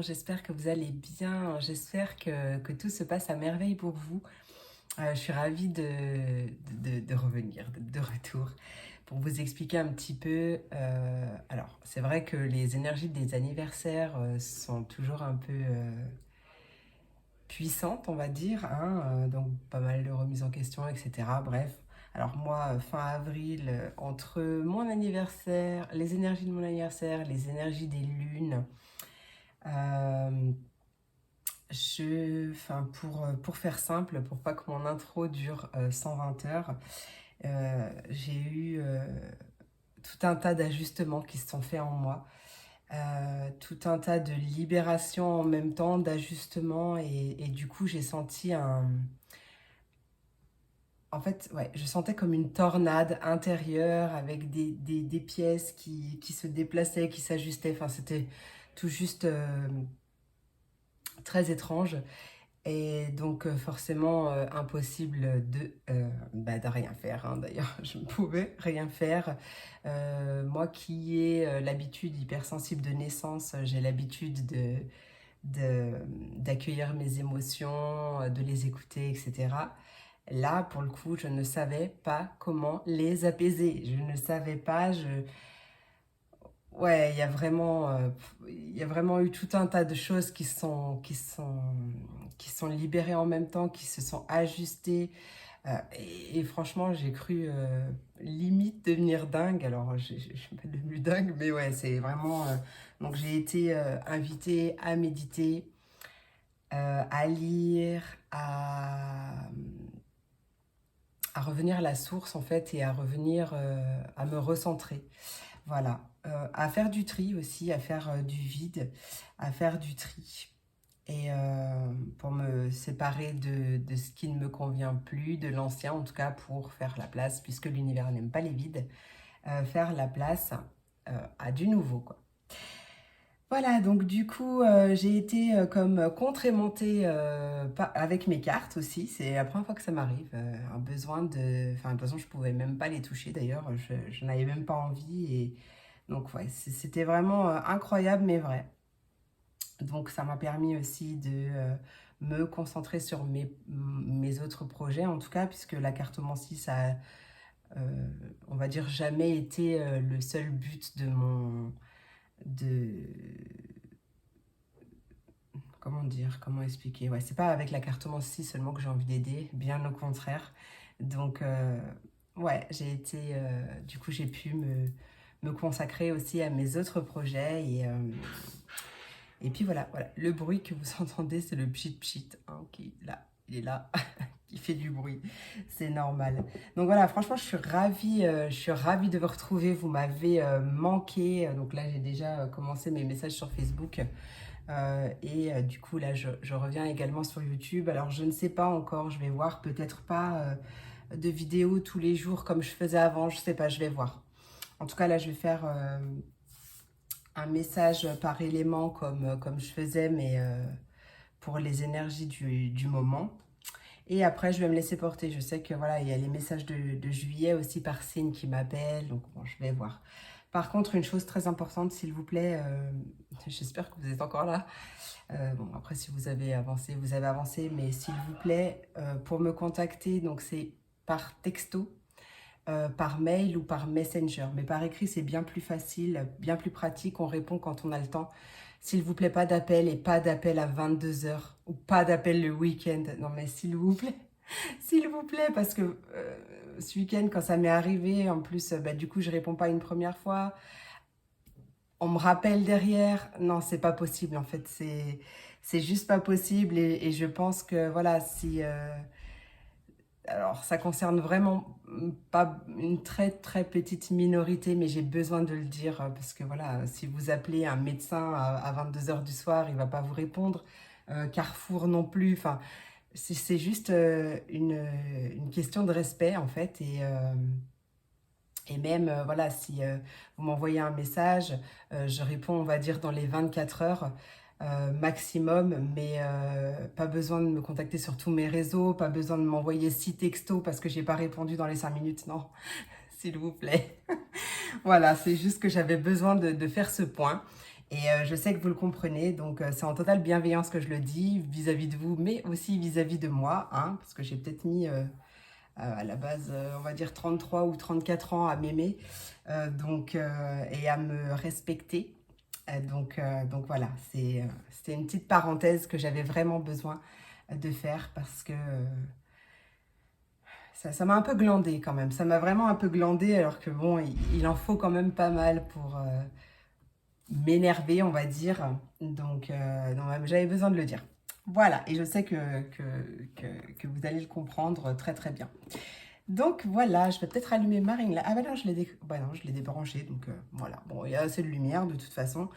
j'espère que vous allez bien, j'espère que tout se passe à merveille pour vous. Je suis ravie de revenir, de retour, pour vous expliquer un petit peu. Alors, c'est vrai que les énergies des anniversaires sont toujours un peu puissantes, on va dire, hein, donc pas mal de remises en question, etc. Bref, alors moi, fin avril, entre mon anniversaire, les énergies de mon anniversaire, les énergies des lunes, euh, pour faire simple, pour pas que mon intro dure 120 heures, j'ai eu tout un tas d'ajustements qui se sont faits en moi, tout un tas de libération en même temps, d'ajustements, et du coup j'ai senti un... En fait, ouais, je sentais comme une tornade intérieure avec des pièces qui se déplaçaient, qui s'ajustaient. Enfin, c'était tout juste très étrange. Et donc forcément impossible de rien faire, hein. D'ailleurs, je ne pouvais rien faire. Moi qui ai l'habitude hypersensible de naissance, j'ai l'habitude de, d'accueillir mes émotions, de les écouter, etc. Là, pour le coup, je ne savais pas comment les apaiser. Je ne savais pas, Ouais, il y a vraiment eu tout un tas de choses qui sont libérées en même temps, qui se sont ajustées. Et franchement, j'ai cru limite devenir dingue. Alors, je suis pas devenue dingue, mais ouais, c'est vraiment... donc, j'ai été invitée à méditer, à lire, à revenir à la source, en fait, et à revenir à me recentrer. Voilà, à faire du tri aussi, à faire du vide, à faire du tri. Et pour me séparer de ce qui ne me convient plus, de l'ancien en tout cas, pour faire la place, puisque l'univers n'aime pas les vides, faire la place à du nouveau, quoi. Voilà, donc du coup, j'ai été comme contre-aimantée avec mes cartes aussi. C'est la première fois que ça m'arrive. Un besoin de... Enfin, de toute façon, je pouvais même pas les toucher d'ailleurs. Je n'avais même pas envie. Et donc, ouais, c'était vraiment incroyable, mais vrai. Donc, ça m'a permis aussi de me concentrer sur mes autres projets, en tout cas, puisque la cartomancie, ça a, on va dire, jamais été le seul but de mon... De, comment dire, comment expliquer? Ouais, c'est pas avec la cartomancie seulement que j'ai envie d'aider, bien au contraire. Donc, ouais, du coup, j'ai pu me consacrer aussi à mes autres projets. Et puis voilà, voilà, le bruit que vous entendez, c'est le pchit pchit, hein, qui là, il est là, qui fait du bruit, c'est normal. Donc voilà, franchement, je suis ravie de vous retrouver. Vous m'avez manqué. Donc là, j'ai déjà commencé mes messages sur Facebook. Du coup, là, je reviens également sur YouTube. Alors, je ne sais pas encore, je vais voir, peut-être pas de vidéos tous les jours comme je faisais avant, je sais pas, je vais voir. En tout cas, là, je vais faire un message par élément comme je faisais, mais pour les énergies du moment. Et après, je vais me laisser porter. Je sais que voilà, il y a les messages de juillet aussi par signe qui m'appellent. Donc, bon, je vais voir. Par contre, une chose très importante, s'il vous plaît, j'espère que vous êtes encore là. Bon, après, si vous avez avancé, mais s'il vous plaît, pour me contacter, donc c'est par texto, par mail ou par Messenger. Mais par écrit, c'est bien plus facile, bien plus pratique. On répond quand on a le temps. S'il vous plaît, pas d'appel et pas d'appel à 22 heures ou pas d'appel le week-end. Non, mais s'il vous plaît, s'il vous plaît, parce que ce week-end, quand ça m'est arrivé, en plus, bah, du coup, je réponds pas une première fois. On me rappelle derrière. Non, c'est pas possible, en fait. C'est juste pas possible. Et je pense que, voilà, si... alors, ça concerne vraiment pas une très très petite minorité, mais j'ai besoin de le dire parce que voilà, si vous appelez un médecin à 22 heures du soir, il va pas vous répondre. Carrefour non plus. Enfin, c'est juste une question de respect en fait. Et même, voilà, si vous m'envoyez un message, je réponds, on va dire, dans les 24 heures maximum, mais pas besoin de me contacter sur tous mes réseaux, pas besoin de m'envoyer 6 textos parce que j'ai pas répondu dans les 5 minutes, non, s'il vous plaît. Voilà, c'est juste que j'avais besoin de faire ce point. Et je sais que vous le comprenez, donc c'est en totale bienveillance que je le dis vis-à-vis de vous, mais aussi vis-à-vis de moi, hein, parce que j'ai peut-être mis à la base, on va dire 33 ou 34 ans à m'aimer et à me respecter. Donc voilà, c'était une petite parenthèse que j'avais vraiment besoin de faire parce que ça m'a un peu glandé quand même. Ça m'a vraiment un peu glandé alors que bon, il en faut quand même pas mal pour m'énerver, on va dire. Donc j'avais besoin de le dire. Voilà, et je sais que vous allez le comprendre très très bien. Donc voilà, je vais peut-être allumer ma ring là. Ah bah non, je l'ai débranché, donc voilà. Bon, il y a assez de lumière de toute façon.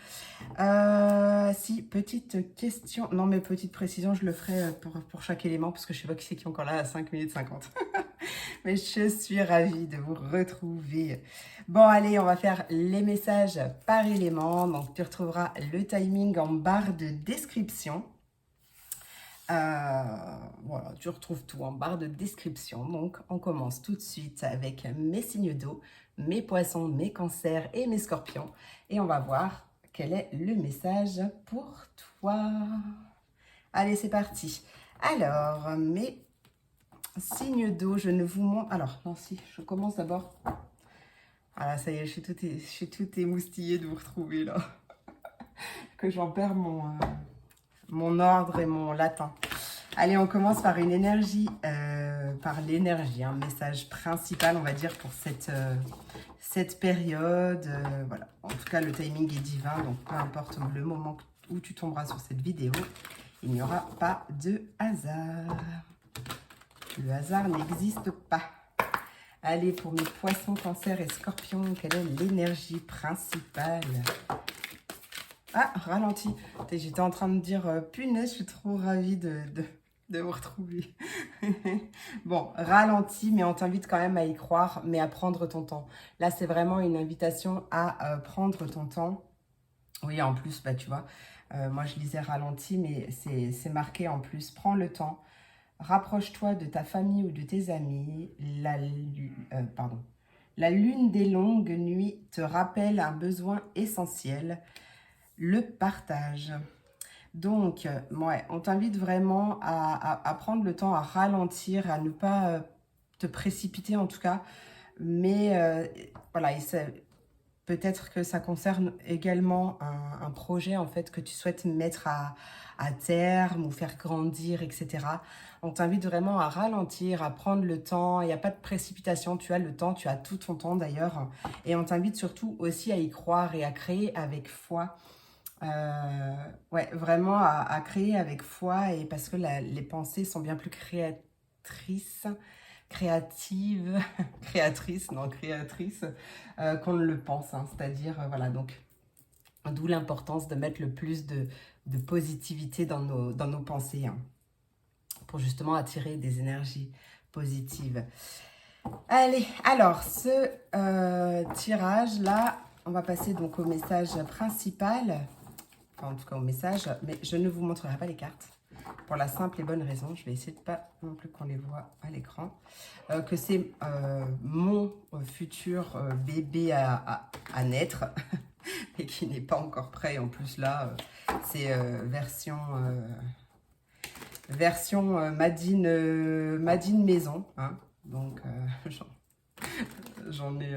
Si, petite question. Non, mais petite précision, je le ferai pour chaque élément, parce que je sais pas qui c'est qui est encore là à 5 minutes 50. Mais je suis ravie de vous retrouver. Bon, allez, on va faire les messages par élément. Donc, tu retrouveras le timing en barre de description. Voilà, tu retrouves tout en barre de description. Donc, on commence tout de suite avec mes signes d'eau, mes poissons, mes cancers et mes scorpions. Et on va voir quel est le message pour toi. Allez, c'est parti. Alors, mes signes d'eau, je ne vous montre... Alors, non, si, je commence d'abord. Ah, ça y est, je suis tout émoustillée de vous retrouver, là. Que j'en perds mon ordre et mon latin. Allez, on commence par une énergie, par l'énergie, un message principal, on va dire, pour cette période. Voilà. En tout cas, le timing est divin, donc peu importe le moment où tu tomberas sur cette vidéo, il n'y aura pas de hasard. Le hasard n'existe pas. Allez, pour mes poissons, cancers et scorpions, quelle est l'énergie principale? Ah, ralenti. J'étais en train de dire, punaise, je suis trop ravie de vous retrouver. Bon, ralenti, mais on t'invite quand même à y croire, mais à prendre ton temps. Là, c'est vraiment une invitation à prendre ton temps. Oui, en plus, bah, tu vois, moi, je lisais ralenti, mais c'est marqué en plus. Prends le temps. Rapproche-toi de ta famille ou de tes amis. La lune des longues nuits te rappelle un besoin essentiel, le partage. Donc, ouais, on t'invite vraiment à prendre le temps, à ralentir, à ne pas te précipiter en tout cas. Mais voilà, peut-être que ça concerne également un projet en fait que tu souhaites mettre à terme ou faire grandir, etc. On t'invite vraiment à ralentir, à prendre le temps. Il n'y a pas de précipitation, tu as le temps, tu as tout ton temps d'ailleurs. Et on t'invite surtout aussi à y croire et à créer avec foi. Ouais, vraiment à créer avec foi et parce que les pensées sont bien plus créatives, créatrices qu'on ne le pense. Hein. C'est-à-dire, voilà, donc, d'où l'importance de mettre le plus de positivité dans nos pensées hein, pour justement attirer des énergies positives. Allez, alors, ce tirage-là, on va passer donc au message principal. Enfin, en tout cas au message, mais je ne vous montrerai pas les cartes pour la simple et bonne raison, je vais essayer de pas non plus qu'on les voit à l'écran, que c'est mon futur bébé à naître et qui n'est pas encore prêt. En plus là, c'est version Madine maison, hein. Donc j'en ai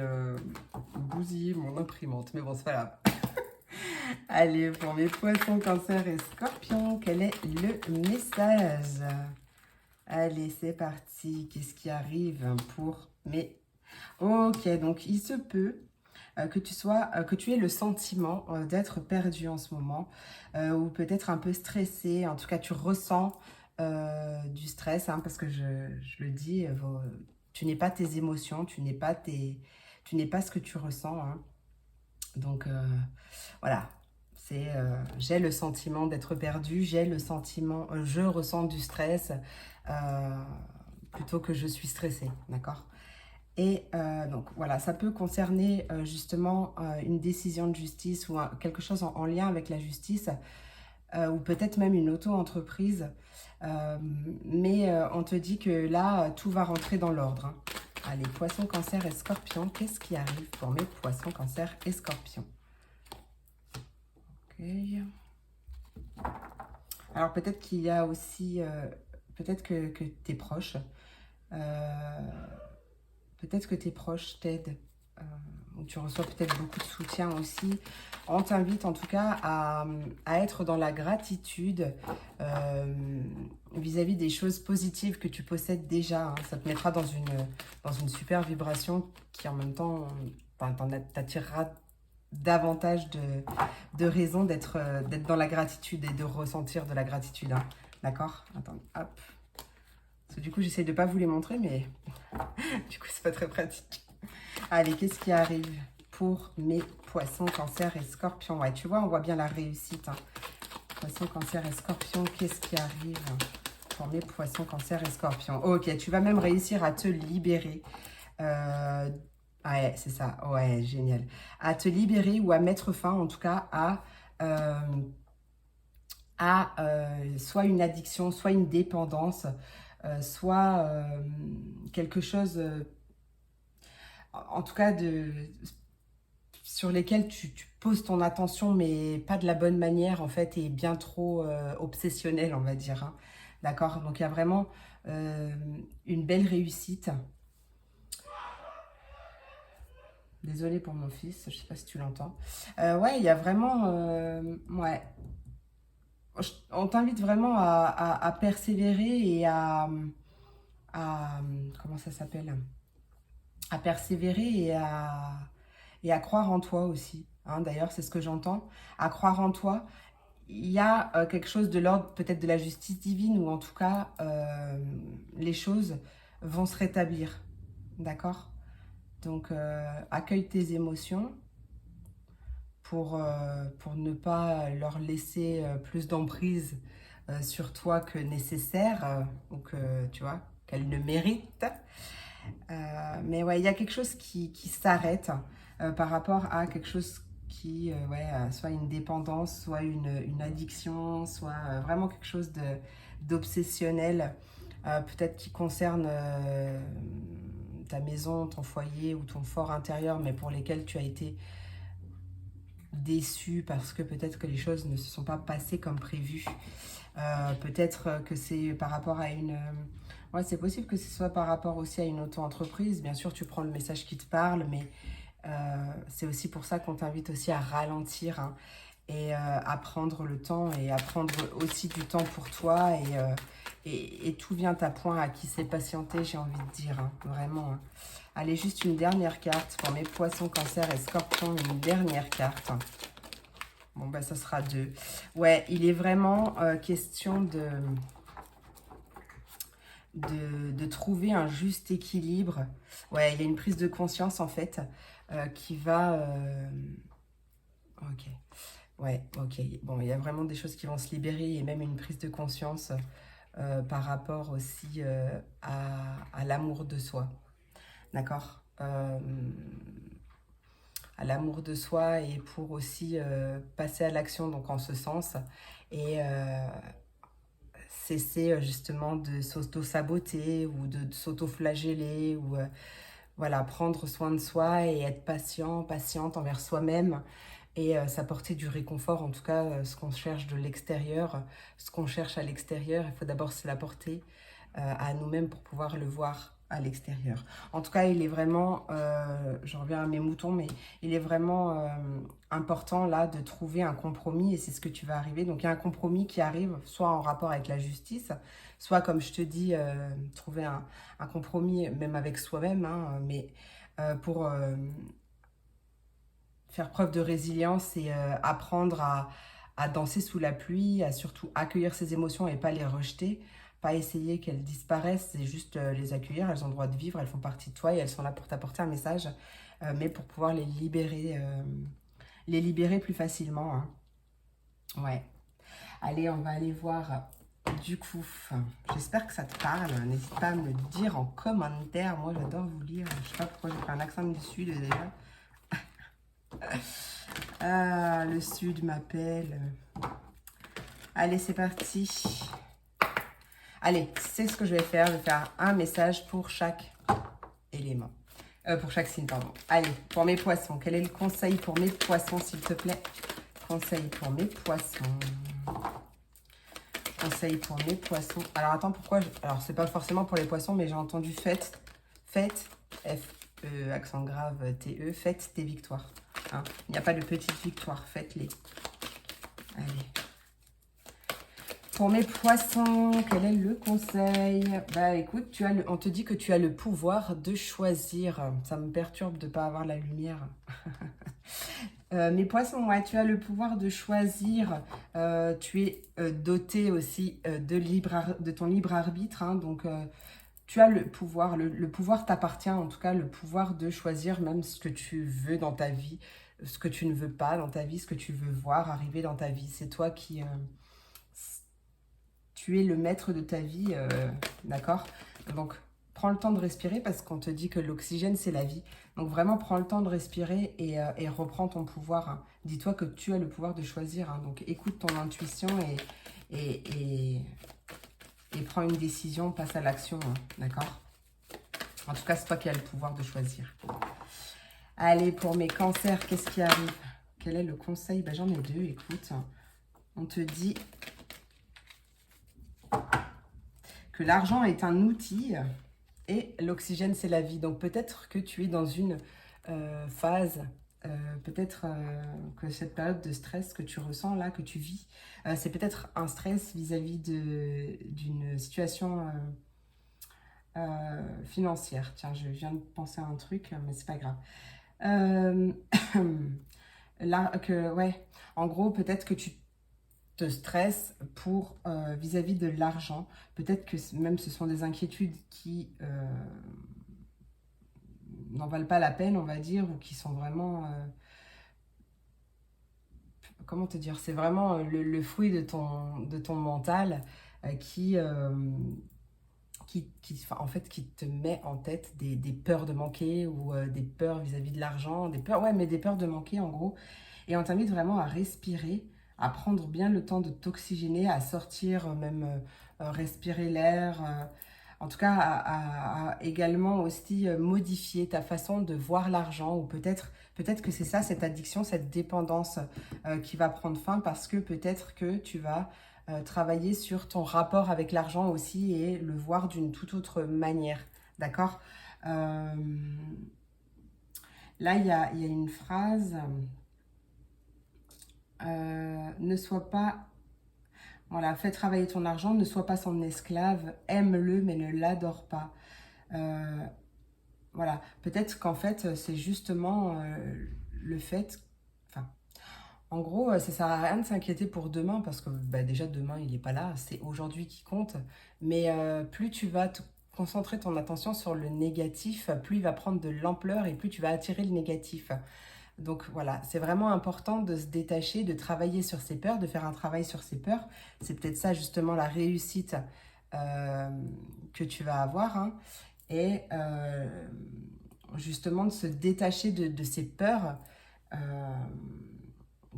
bousillé mon imprimante, mais bon c'est pas grave. Allez, pour mes poissons, cancers et scorpions, quel est le message? Allez, c'est parti. Qu'est-ce qui arrive pour mes... Ok, donc il se peut que tu aies le sentiment d'être perdu en ce moment ou peut-être un peu stressé. En tout cas, tu ressens du stress hein, parce que je le dis, tu n'es pas tes émotions, tu n'es pas ce que tu ressens. Hein. Donc, voilà. J'ai le sentiment d'être perdu, j'ai le sentiment, je ressens du stress plutôt que je suis stressée, d'accord? Et donc voilà, ça peut concerner justement une décision de justice ou quelque chose en lien avec la justice ou peut-être même une auto-entreprise. Mais on te dit que là, tout va rentrer dans l'ordre. Hein. Allez, poisson, cancer et scorpion, qu'est-ce qui arrive pour mes poissons, cancer et scorpions? Alors peut-être qu'il y a aussi, peut-être que tes proches, peut-être que tes proches t'aident, ou tu reçois peut-être beaucoup de soutien aussi. On t'invite en tout cas à être dans la gratitude vis-à-vis des choses positives que tu possèdes déjà. Hein. Ça te mettra dans une super vibration qui en même temps t'attirera davantage de raisons d'être dans la gratitude et de ressentir de la gratitude. Hein. D'accord? Attends, hop. Parce que du coup, j'essaie de ne pas vous les montrer, mais du coup, c'est pas très pratique. Allez, qu'est-ce qui arrive pour mes poissons, cancer et scorpions? Ouais, tu vois, on voit bien la réussite. Hein. Poissons, cancer et scorpions, qu'est-ce qui arrive pour mes poissons, cancer et scorpions? Ok, tu vas même réussir à te libérer. Ouais, c'est ça. Ouais, génial. À te libérer ou à mettre fin, en tout cas, soit une addiction, soit une dépendance, soit quelque chose, en tout cas, sur lesquels tu poses ton attention, mais pas de la bonne manière, en fait, et bien trop obsessionnel, on va dire. Hein. D'accord? Donc, il y a vraiment une belle réussite. Désolée pour mon fils, je ne sais pas si tu l'entends. Ouais, il y a vraiment... ouais. On t'invite vraiment à persévérer et comment ça s'appelle? À persévérer et à croire en toi aussi. Hein, d'ailleurs, c'est ce que j'entends. À croire en toi. Il y a quelque chose de l'ordre peut-être de la justice divine ou en tout cas, les choses vont se rétablir. D'accord? Donc, accueille tes émotions pour ne pas leur laisser plus d'emprise sur toi que nécessaire ou que, tu vois, qu'elles ne méritent. Mais ouais, il y a quelque chose qui s'arrête par rapport à quelque chose qui, soit une dépendance, soit une addiction, soit vraiment quelque chose d'obsessionnel, peut-être qui concerne ta maison, ton foyer ou ton fort intérieur, mais pour lesquels tu as été déçu parce que peut-être que les choses ne se sont pas passées comme prévu. Peut-être que c'est par rapport à une... ouais, c'est possible que ce soit par rapport aussi à une auto-entreprise. Bien sûr, tu prends le message qui te parle, mais c'est aussi pour ça qu'on t'invite aussi à ralentir hein, et à prendre le temps et à prendre aussi du temps pour toi. Et tout vient à point à qui sait patienter, j'ai envie de dire. Hein, vraiment. Hein. Allez, juste une dernière carte pour mes poissons, cancer et scorpions. Une dernière carte. Bon, ben, ça sera 2. Ouais, il est vraiment question de trouver un juste équilibre. Ouais, il y a une prise de conscience, en fait, qui va... ok. Ouais, ok. Bon, il y a vraiment des choses qui vont se libérer et même une prise de conscience par rapport aussi à l'amour de soi. D'accord à l'amour de soi et pour aussi passer à l'action donc en ce sens et cesser justement de s'auto-saboter ou de s'auto-flageller ou voilà, prendre soin de soi et être patient, patiente envers soi-même et s'apporter du réconfort, en tout cas ce qu'on cherche de l'extérieur, ce qu'on cherche à l'extérieur, il faut d'abord se l'apporter à nous-mêmes pour pouvoir le voir à l'extérieur. En tout cas, il est vraiment, je reviens à mes moutons, mais il est vraiment important là de trouver un compromis et c'est ce que tu vas arriver. Donc il y a un compromis qui arrive, soit en rapport avec la justice, soit comme je te dis, trouver un compromis même avec soi-même, hein, mais pour faire preuve de résilience et apprendre à danser sous la pluie, à surtout accueillir ses émotions et pas les rejeter, pas essayer qu'elles disparaissent, c'est juste les accueillir, elles ont le droit de vivre, elles font partie de toi et elles sont là pour t'apporter un message, mais pour pouvoir les libérer plus facilement. Hein. Ouais. Allez, on va aller voir du coup. J'espère que ça te parle. N'hésite pas à me le dire en commentaire. Moi, j'adore vous lire. Je sais pas pourquoi j'ai pris un accent du sud déjà. Ah, le sud m'appelle. Allez, c'est parti. Allez, c'est ce que je vais faire. Je vais faire un message pour chaque élément. Pour chaque signe, pardon. Allez, pour mes poissons. Quel est le conseil pour mes poissons, s'il te plaît? Conseil pour mes poissons. Conseil pour mes poissons. Alors, attends, pourquoi alors, c'est pas forcément pour les poissons, mais j'ai entendu fête. Fête, F-E, accent grave, T-E. Fête tes victoires. Hein, il n'y a pas de petites victoires. Faites-les. Allez. Pour mes poissons, quel est le conseil? Bah écoute, on te dit que tu as le pouvoir de choisir. Ça me perturbe de ne pas avoir la lumière. Mes poissons, ouais, tu as le pouvoir de choisir. Tu es doté aussi de ton libre arbitre. Hein, donc, tu as le pouvoir. Le pouvoir t'appartient, en tout cas, le pouvoir de choisir même ce que tu veux dans ta vie, ce que tu ne veux pas dans ta vie, ce que tu veux voir arriver dans ta vie. C'est toi qui... tu es le maître de ta vie, d'accord? Donc, prends le temps de respirer parce qu'on te dit que l'oxygène, c'est la vie. Donc, vraiment, prends le temps de respirer et reprends ton pouvoir. Hein. Dis-toi que tu as le pouvoir de choisir. Hein. Donc, écoute ton intuition et prends une décision, passe à l'action, hein. D'accord? En tout cas, c'est toi qui as le pouvoir de choisir. Allez, pour mes cancers, qu'est-ce qui arrive? Quel est le conseil? Ben, j'en ai deux, écoute. On te dit... que l'argent est un outil et l'oxygène, c'est la vie. Donc, peut-être que tu es dans une phase, peut-être que cette période de stress que tu ressens là, que tu vis, c'est peut-être un stress vis-à-vis d'une situation financière. Tiens, je viens de penser à un truc, mais c'est pas grave. Là, ouais, en gros, peut-être que tu te stresse pour vis-à-vis de l'argent. Peut-être que même ce sont des inquiétudes qui n'en valent pas la peine, on va dire, ou qui sont vraiment... comment te dire? C'est vraiment le fruit de ton mental en fait, qui te met en tête des peurs de manquer ou des peurs vis-à-vis de l'argent, des peurs, ouais, mais des peurs de manquer en gros. Et on t'invite vraiment à respirer, à prendre bien le temps de t'oxygéner, à sortir, même respirer l'air. En tout cas, à également aussi modifier ta façon de voir l'argent ou peut-être que c'est ça, cette addiction, cette dépendance qui va prendre fin parce que peut-être que tu vas travailler sur ton rapport avec l'argent aussi et le voir d'une toute autre manière. D'accord? Là, il y a une phrase... ne sois pas... Voilà, fais travailler ton argent, ne sois pas son esclave, aime-le mais ne l'adore pas. Voilà, peut-être qu'en fait, c'est justement le fait... Enfin, en gros, ça sert à rien de s'inquiéter pour demain parce que bah, déjà demain, il n'est pas là, c'est aujourd'hui qui compte. Mais plus tu vas te concentrer ton attention sur le négatif, plus il va prendre de l'ampleur et plus tu vas attirer le négatif. Donc voilà, c'est vraiment important de se détacher, de travailler sur ses peurs, de faire un travail sur ses peurs. C'est peut-être ça justement la réussite que tu vas avoir. Hein. Et justement de se détacher de ses peurs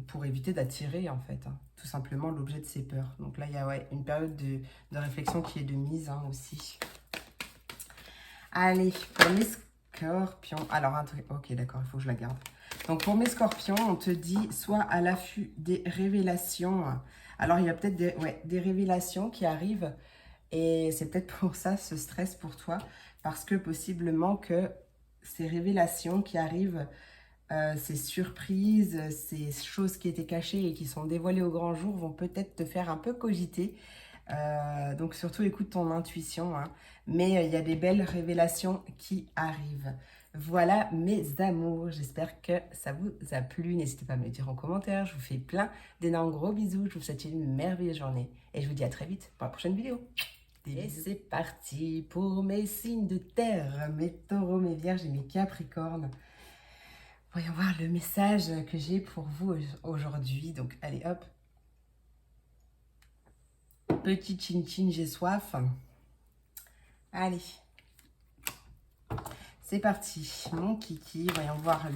pour éviter d'attirer en fait, hein, tout simplement l'objet de ses peurs. Donc là, il y a ouais, une période de réflexion qui est de mise hein, aussi. Allez, pour mes scorpions. Alors, un truc... Ok, d'accord, il faut que je la garde. Donc, pour mes scorpions, on te dit, sois à l'affût des révélations. Alors, il y a peut-être des révélations qui arrivent. Et c'est peut-être pour ça, ce stress pour toi. Parce que possiblement que ces révélations qui arrivent, ces surprises, ces choses qui étaient cachées et qui sont dévoilées au grand jour vont peut-être te faire un peu cogiter. Donc surtout écoute ton intuition, hein. Mais il y a des belles révélations qui arrivent. Voilà mes amours, j'espère que ça vous a plu. N'hésitez pas à me le dire en commentaire, je vous fais plein d'énormes gros bisous, je vous souhaite une merveilleuse journée et je vous dis à très vite pour la prochaine vidéo. Et c'est parti pour mes signes de terre, mes taureaux, mes vierges et mes capricornes. Voyons voir le message que j'ai pour vous aujourd'hui. Donc allez hop. Petit chin-chin, j'ai soif. Allez. C'est parti. Mon kiki, voyons voir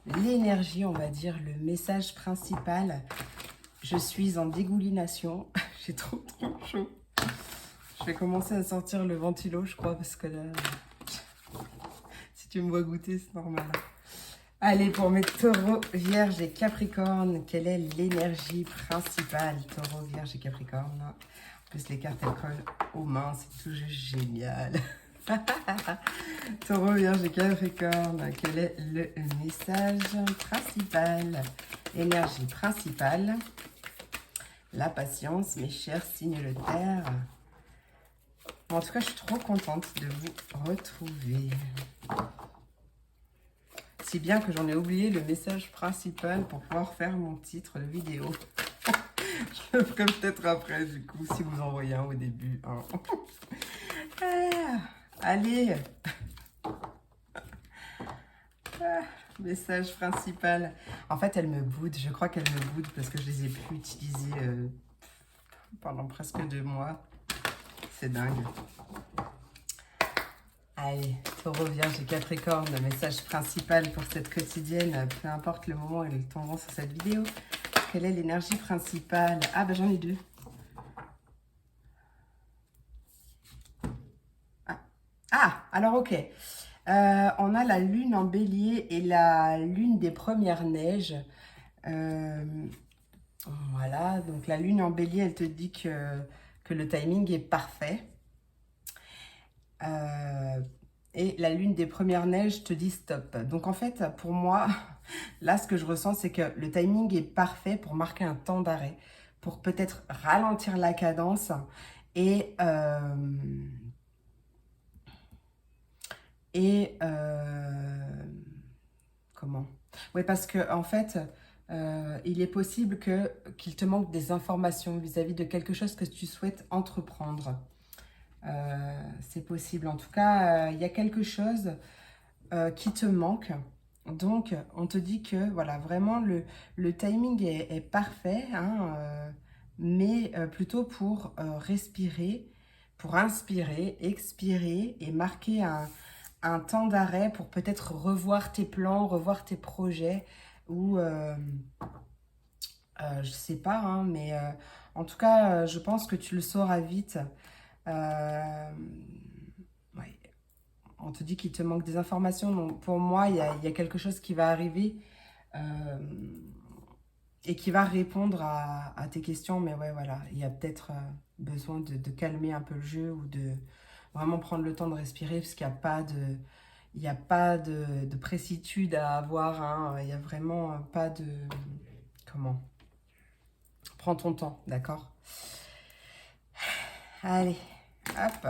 l'énergie, on va dire, le message principal. Je suis en dégoulination. J'ai trop chaud. Je vais commencer à sortir le ventilo, je crois, parce que là, si tu me vois goûter, c'est normal. Allez, pour mes taureaux, vierge et capricorne, quelle est l'énergie principale? Taureau, vierge et capricorne. En plus, les cartes, elles collent aux mains, c'est tout juste génial. Taureau, vierge et capricorne, quel est le message principal? Énergie principale. La patience, mes chers signes de terre. En tout cas, je suis trop contente de vous retrouver. Si bien que j'en ai oublié le message principal pour pouvoir faire mon titre de vidéo. Je le ferai peut-être après, du coup, si vous en voyez un au début. Hein. Allez. Message principal. En fait, elle me boude. Je crois qu'elle me boude parce que je les ai plus utilisés pendant presque 2 mois. C'est dingue. Allez, taureau, vierge et capricorne, le message principal pour cette quotidienne, peu importe le moment où ils tomberont sur cette vidéo. Quelle est l'énergie principale? Ah, ben j'en ai 2. Alors ok. On a la lune en bélier et la lune des premières neiges. Voilà, donc la lune en bélier, elle te dit que le timing est parfait. Et la lune des premières neiges te dit stop. Donc en fait, pour moi, là, ce que je ressens, c'est que le timing est parfait pour marquer un temps d'arrêt, pour peut-être ralentir la cadence et... comment? Oui, parce que en fait, il est possible qu'il te manque des informations vis-à-vis de quelque chose que tu souhaites entreprendre. C'est possible. En tout cas, il y a quelque chose qui te manque. Donc, on te dit que voilà, vraiment, le timing est parfait, hein, mais plutôt pour respirer, pour inspirer, expirer et marquer un temps d'arrêt pour peut-être revoir tes plans, revoir tes projets ou je sais pas, hein, mais en tout cas, je pense que tu le sauras vite. Ouais. On te dit qu'il te manque des informations, donc pour moi, il y a quelque chose qui va arriver et qui va répondre à tes questions, mais ouais, voilà, il y a peut-être besoin de calmer un peu le jeu ou de vraiment prendre le temps de respirer, parce qu'il n'y a pas de... Il n'y a pas de précitude à avoir, hein. Il n'y a vraiment pas de... Comment? Prends ton temps, d'accord? Allez, hop.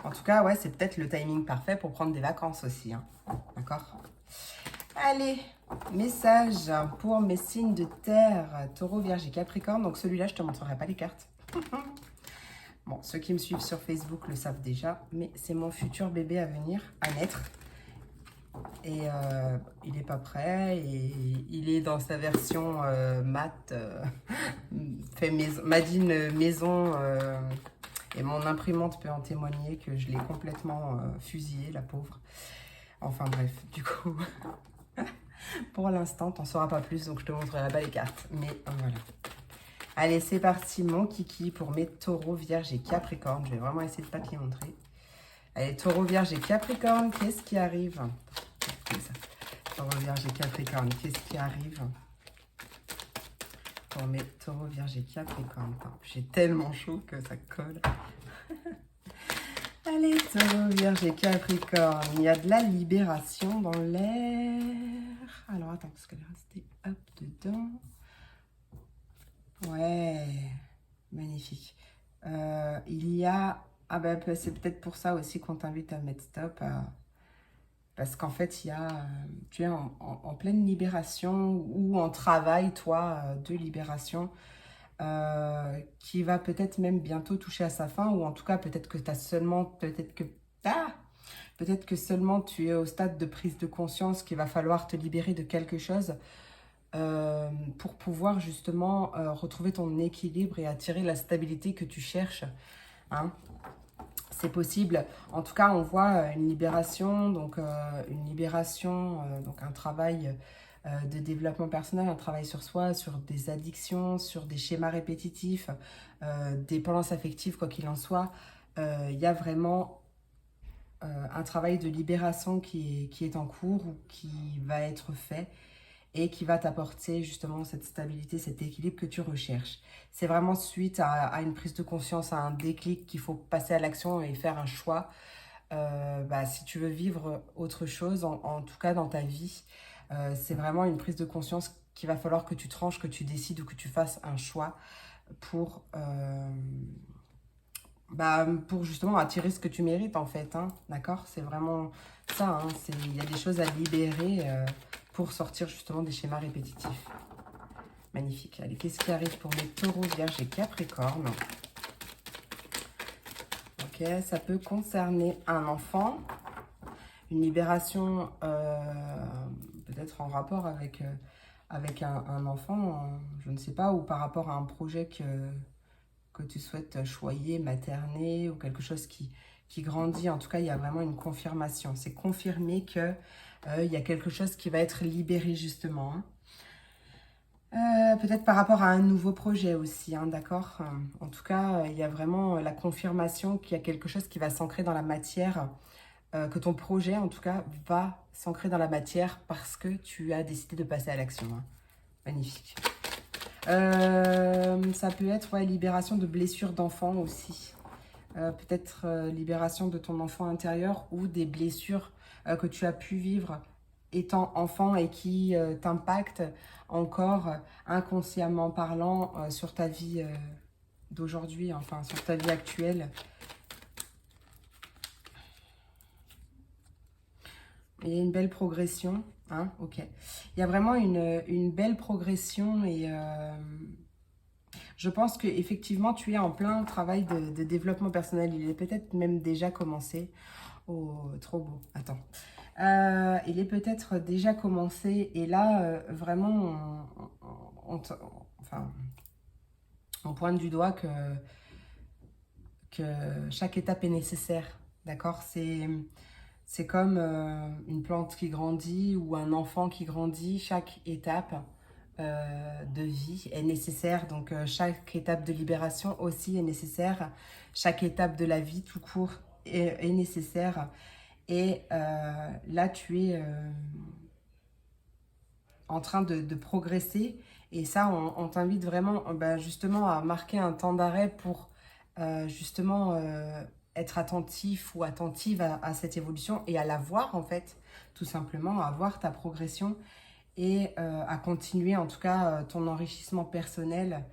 En tout cas, ouais, c'est peut-être le timing parfait pour prendre des vacances aussi, hein. D'accord? Allez, message pour mes signes de terre, taureau, vierge et capricorne. Donc celui-là, je ne te montrerai pas les cartes. Bon, ceux qui me suivent sur Facebook le savent déjà, mais c'est mon futur bébé à venir, à naître. Et il n'est pas prêt, et il est dans sa version mat, fait maison, Madine maison, et mon imprimante peut en témoigner que je l'ai complètement fusillé, la pauvre. Enfin bref, du coup, pour l'instant, t'en sauras pas plus, donc je te montrerai pas les cartes. Mais voilà. Allez, c'est parti, mon kiki, pour mes taureaux, vierges et capricornes. Je vais vraiment essayer de pas te les montrer. Allez, taureau, vierge et capricorne, qu'est-ce qui arrive? Comme ça. Taureau, vierge et capricorne, qu'est-ce qui arrive pour mes taureaux, vierge et capricorne? J'ai tellement chaud que ça colle. Allez, taureau, vierge et capricorne, il y a de la libération dans l'air. Alors, attends, parce qu'elle est restée hop dedans. Ouais, magnifique. Il y a... Ah ben, c'est peut-être pour ça aussi qu'on t'invite à mettre stop. Parce qu'en fait, il y a... tu es en pleine libération ou en travail, toi, de libération. Qui va peut-être même bientôt toucher à sa fin. Ou en tout cas, peut-être que tu as seulement... Peut-être que seulement tu es au stade de prise de conscience qu'il va falloir te libérer de quelque chose. Pour pouvoir justement retrouver ton équilibre et attirer la stabilité que tu cherches, hein. C'est possible. En tout cas, on voit une libération, donc donc un travail de développement personnel, un travail sur soi, sur des addictions, sur des schémas répétitifs, dépendance affective, quoi qu'il en soit. Il y a vraiment un travail de libération qui est en cours ou qui va être fait et qui va t'apporter justement cette stabilité, cet équilibre que tu recherches. C'est vraiment suite à une prise de conscience, à un déclic qu'il faut passer à l'action et faire un choix. Si tu veux vivre autre chose, en tout cas dans ta vie, c'est vraiment une prise de conscience qu'il va falloir que tu tranches, que tu décides ou que tu fasses un choix pour, pour justement attirer ce que tu mérites en fait, hein, d'accord? C'est vraiment ça, hein, il y a des choses à libérer pour sortir justement des schémas répétitifs. Magnifique. Allez, qu'est-ce qui arrive pour mes taureaux, vierges et capricornes? Ok, ça peut concerner un enfant, une libération peut-être en rapport avec, un enfant, je ne sais pas, ou par rapport à un projet que tu souhaites choyer, materner, ou quelque chose qui grandit. En tout cas, il y a vraiment une confirmation. C'est confirmé que il y a quelque chose qui va être libéré justement, hein. Peut-être par rapport à un nouveau projet aussi, hein, d'accord? En tout cas, il y a vraiment la confirmation qu'il y a quelque chose qui va s'ancrer dans la matière, que ton projet, en tout cas, va s'ancrer dans la matière parce que tu as décidé de passer à l'action, hein. Magnifique. Ça peut être ouais, libération de blessures d'enfant aussi. Peut-être libération de ton enfant intérieur ou des blessures que tu as pu vivre étant enfant et qui t'impactent encore inconsciemment parlant sur ta vie d'aujourd'hui, enfin sur ta vie actuelle. Il y a une belle progression, hein, ok. Il y a vraiment une belle progression et je pense qu'effectivement tu es en plein travail de développement personnel. Il est peut-être même déjà commencé. Oh, trop beau. Attends. Il est peut-être déjà commencé et là, vraiment, enfin, on pointe du doigt que chaque étape est nécessaire. D'accord? C'est comme une plante qui grandit ou un enfant qui grandit. Chaque étape de vie est nécessaire. Donc, chaque étape de libération aussi est nécessaire. Chaque étape de la vie tout court est nécessaire. Et là, tu es en train de progresser. Et ça, on t'invite vraiment justement à marquer un temps d'arrêt pour justement être attentif ou attentive à cette évolution et à la voir en fait, tout simplement, à voir ta progression et à continuer en tout cas ton enrichissement personnel.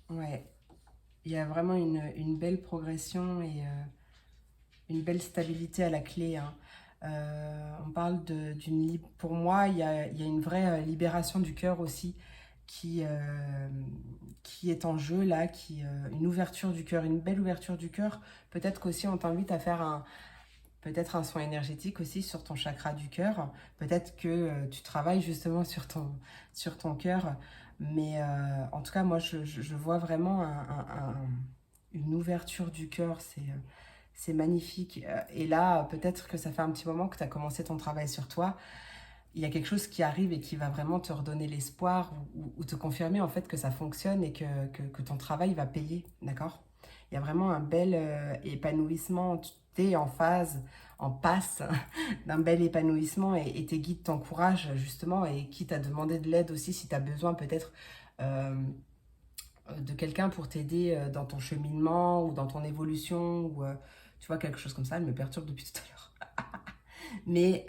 Ouais, il y a vraiment une belle progression et une belle stabilité à la clé, hein. On parle pour moi, il y a une vraie libération du cœur aussi qui est en jeu là, une ouverture du cœur, une belle ouverture du cœur. Peut-être qu'aussi on t'invite à faire peut-être un soin énergétique aussi sur ton chakra du cœur. Peut-être que tu travailles justement sur ton cœur. Mais en tout cas, moi, je vois vraiment une ouverture du cœur. C'est magnifique. Et là, peut-être que ça fait un petit moment que tu as commencé ton travail sur toi. Il y a quelque chose qui arrive et qui va vraiment te redonner l'espoir ou te confirmer en fait que ça fonctionne et que ton travail va payer, d'accord? Il y a vraiment un bel épanouissement. Tu es en passe d'un bel épanouissement et tes guides t'encouragent justement et qui t'a demandé de l'aide aussi si tu as besoin peut-être de quelqu'un pour t'aider dans ton cheminement ou dans ton évolution ou tu vois quelque chose comme ça. Elle me perturbe depuis tout à l'heure. Mais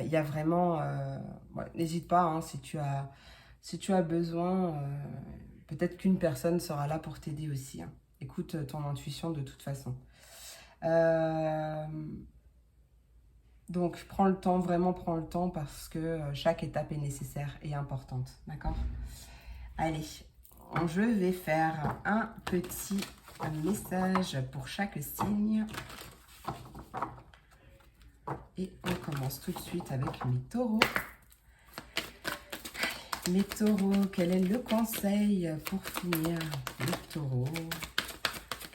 il y a vraiment... ouais, n'hésite pas, hein, si tu as besoin, peut-être qu'une personne sera là pour t'aider aussi, hein. Écoute ton intuition de toute façon. Donc prends le temps, vraiment prends le temps parce que chaque étape est nécessaire et importante. D'accord? Allez, je vais faire un petit message pour chaque signe. Et on commence tout de suite avec mes taureaux. Les taureaux, quel est le conseil pour finir? Les taureaux,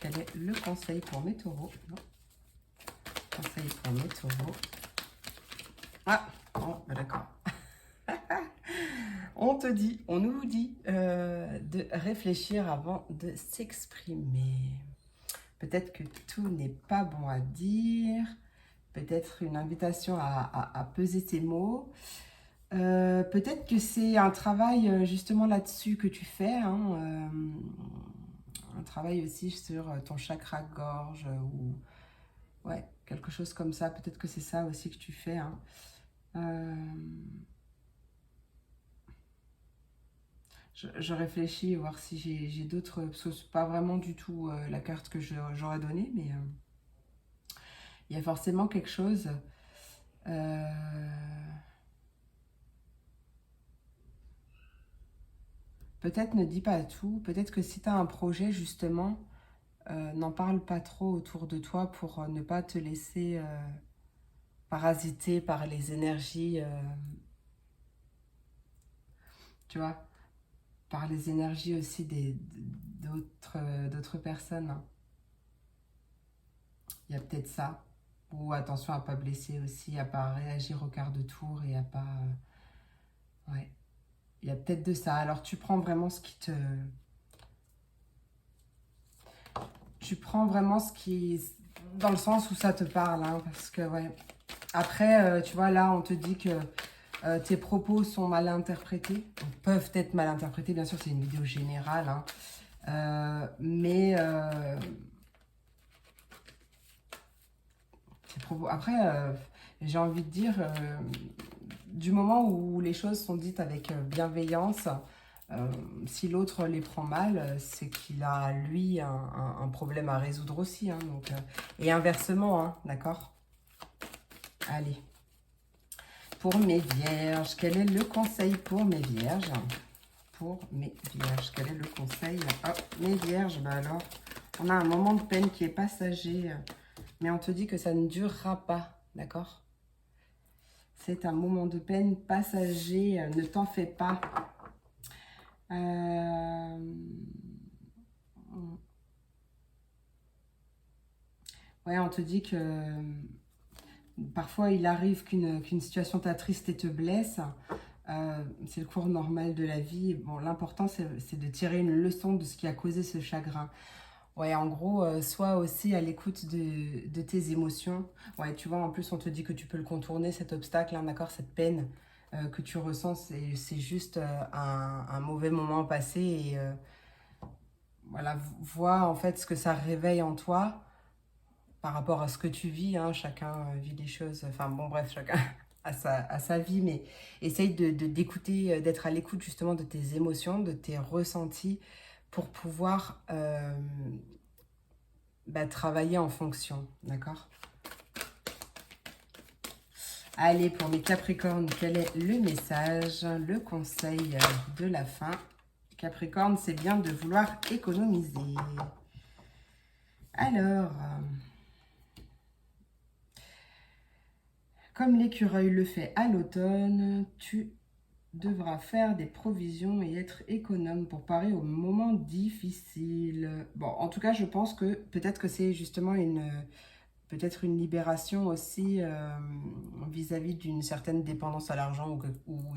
quel est le conseil pour mes taureaux? Non. Conseil pour mes taureaux. Ah, bon, d'accord. On nous dit de réfléchir avant de s'exprimer. Peut-être que tout n'est pas bon à dire. Peut-être une invitation à peser tes mots. Peut-être que c'est un travail justement là-dessus que tu fais. Hein, un travail aussi sur ton chakra gorge ou ouais, quelque chose comme ça. Peut-être que c'est ça aussi que tu fais. Hein. Je réfléchis, voir si j'ai d'autres, parce que c'est pas vraiment du tout la carte que j'aurais donnée, mais il y a forcément quelque chose. Peut-être ne dis pas tout, peut-être que si tu as un projet justement, n'en parle pas trop autour de toi pour ne pas te laisser parasiter par les énergies, tu vois, par les énergies aussi d'autres personnes. Hein. Il y a peut-être ça. Ou attention à pas blesser aussi, à pas réagir au quart de tour et à pas... ouais, il y a peut-être de ça. Alors tu prends vraiment ce qui te... Tu prends vraiment ce qui... dans le sens où ça te parle, hein, parce que, ouais. Après, tu vois, là, on te dit que tes propos sont mal interprétés. Donc, peuvent être mal interprétés, bien sûr, c'est une vidéo générale, hein. Mais... tes propos... Après, j'ai envie de dire... du moment où les choses sont dites avec bienveillance, si l'autre les prend mal, c'est qu'il a, lui, un problème à résoudre aussi. Hein, donc, et inversement, hein, d'accord? Allez. Pour mes vierges, quel est le conseil pour mes vierges? Pour mes vierges, quel est le conseil? Oh, mes vierges, bah alors, on a un moment de peine qui est passager, mais on te dit que ça ne durera pas, d'accord? C'est un moment de peine passager, ne t'en fais pas. Ouais, on te dit que parfois il arrive qu'une situation t'attriste et te blesse. C'est le cours normal de la vie. Bon, l'important c'est de tirer une leçon de ce qui a causé ce chagrin. Ouais, en gros, sois aussi à l'écoute de tes émotions. Ouais, tu vois, en plus on te dit que tu peux le contourner, cet obstacle, hein, d'accord, cette peine que tu ressens, c'est juste un mauvais moment passé et voilà, vois en fait ce que ça réveille en toi par rapport à ce que tu vis, hein, chacun vit des choses, enfin bon bref, chacun a sa vie, mais essaye d'écouter, d'être à l'écoute justement de tes émotions, de tes ressentis, pour pouvoir bah, travailler en fonction, d'accord? Allez, pour mes Capricornes, quel est le message, le conseil de la fin? Capricorne, c'est bien de vouloir économiser. Alors... comme l'écureuil le fait à l'automne, tu devras faire des provisions et être économe pour parer aux moments difficiles. Bon, en tout cas, je pense que peut-être que c'est justement peut-être une libération aussi vis-à-vis d'une certaine dépendance à l'argent ou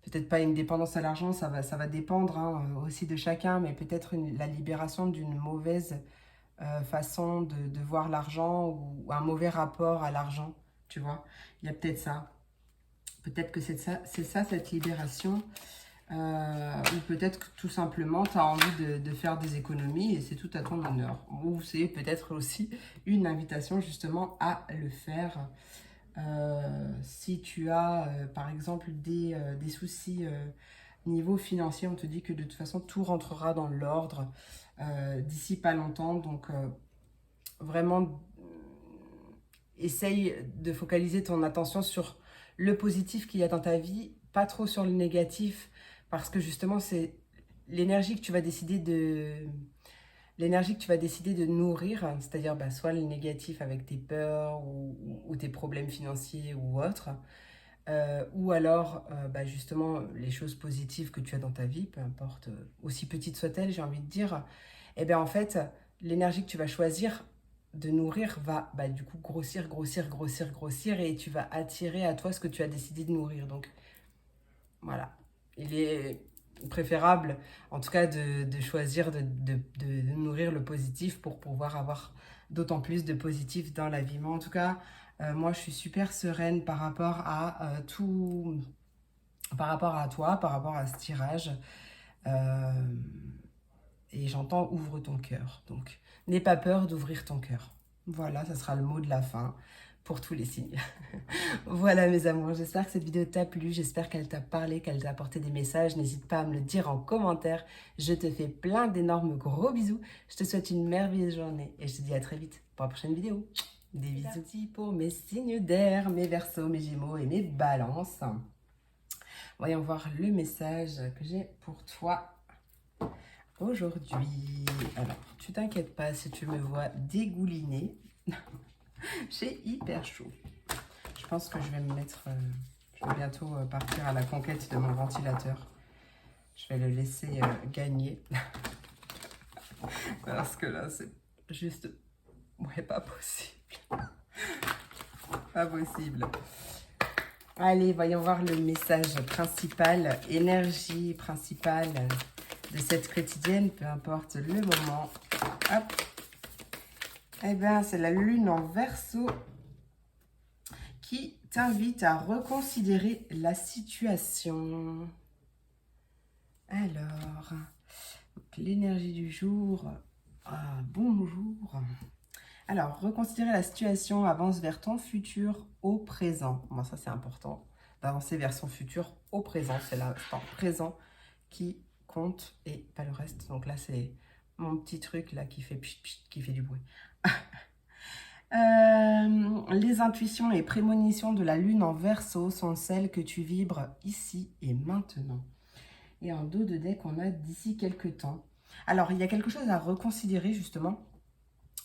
peut-être pas une dépendance à l'argent, ça va dépendre hein, aussi de chacun, mais peut-être la libération d'une mauvaise façon de voir l'argent ou un mauvais rapport à l'argent, tu vois. Il y a peut-être ça. Peut-être que c'est ça cette libération. Ou peut-être que tout simplement, tu as envie de faire des économies et c'est tout à ton honneur. Ou c'est peut-être aussi une invitation justement à le faire. Si tu as, par exemple, des soucis niveau financier, on te dit que de toute façon, tout rentrera dans l'ordre d'ici pas longtemps. Donc, vraiment, essaye de focaliser ton attention sur le positif qu'il y a dans ta vie, pas trop sur le négatif, parce que justement, c'est l'énergie que tu vas décider de nourrir, c'est-à-dire bah, soit le négatif avec tes peurs ou tes problèmes financiers ou autres, ou alors bah, justement les choses positives que tu as dans ta vie, peu importe, aussi petites soient-elles, j'ai envie de dire, et bien en fait, l'énergie que tu vas choisir de nourrir va bah, du coup grossir, grossir, grossir, grossir, et tu vas attirer à toi ce que tu as décidé de nourrir. Donc voilà, il est préférable, en tout cas, de choisir de nourrir le positif pour pouvoir avoir d'autant plus de positif dans la vie. Mais en tout cas, moi, je suis super sereine par rapport à tout, par rapport à toi, par rapport à ce tirage. Euh, et j'entends ouvre ton cœur. Donc, n'aie pas peur d'ouvrir ton cœur. Voilà, ça sera le mot de la fin pour tous les signes. Voilà mes amours, j'espère que cette vidéo t'a plu, j'espère qu'elle t'a parlé, qu'elle t'a apporté des messages. N'hésite pas à me le dire en commentaire. Je te fais plein d'énormes gros bisous. Je te souhaite une merveilleuse journée et je te dis à très vite pour la prochaine vidéo. Des bisous pour mes signes d'air, mes Verseaux, mes Gémeaux et mes Balances. Voyons voir le message que j'ai pour toi aujourd'hui. Alors, tu t'inquiètes pas si tu me vois dégouliner. J'ai hyper chaud. Je pense que je vais me mettre... je vais bientôt partir à la conquête de mon ventilateur. Je vais le laisser gagner. Parce que là, c'est juste... Ouais, pas possible. Pas possible. Allez, voyons voir le message principal, énergie principale de cette quotidienne, peu importe le moment. Hop. Eh bien, c'est la lune en Verseau qui t'invite à reconsidérer la situation. Alors, l'énergie du jour. Ah, bonjour. Alors, reconsidérer la situation, avance vers ton futur au présent. Bon, ça, c'est important, d'avancer vers son futur au présent. C'est l'instant présent qui compte et pas le reste. Donc là, c'est mon petit truc là qui fait pchit, pchit, qui fait du bruit. Les intuitions et prémonitions de la lune en Verseau sont celles que tu vibres ici et maintenant. Et en dos de deck, on a d'ici quelques temps. Alors, il y a quelque chose à reconsidérer justement.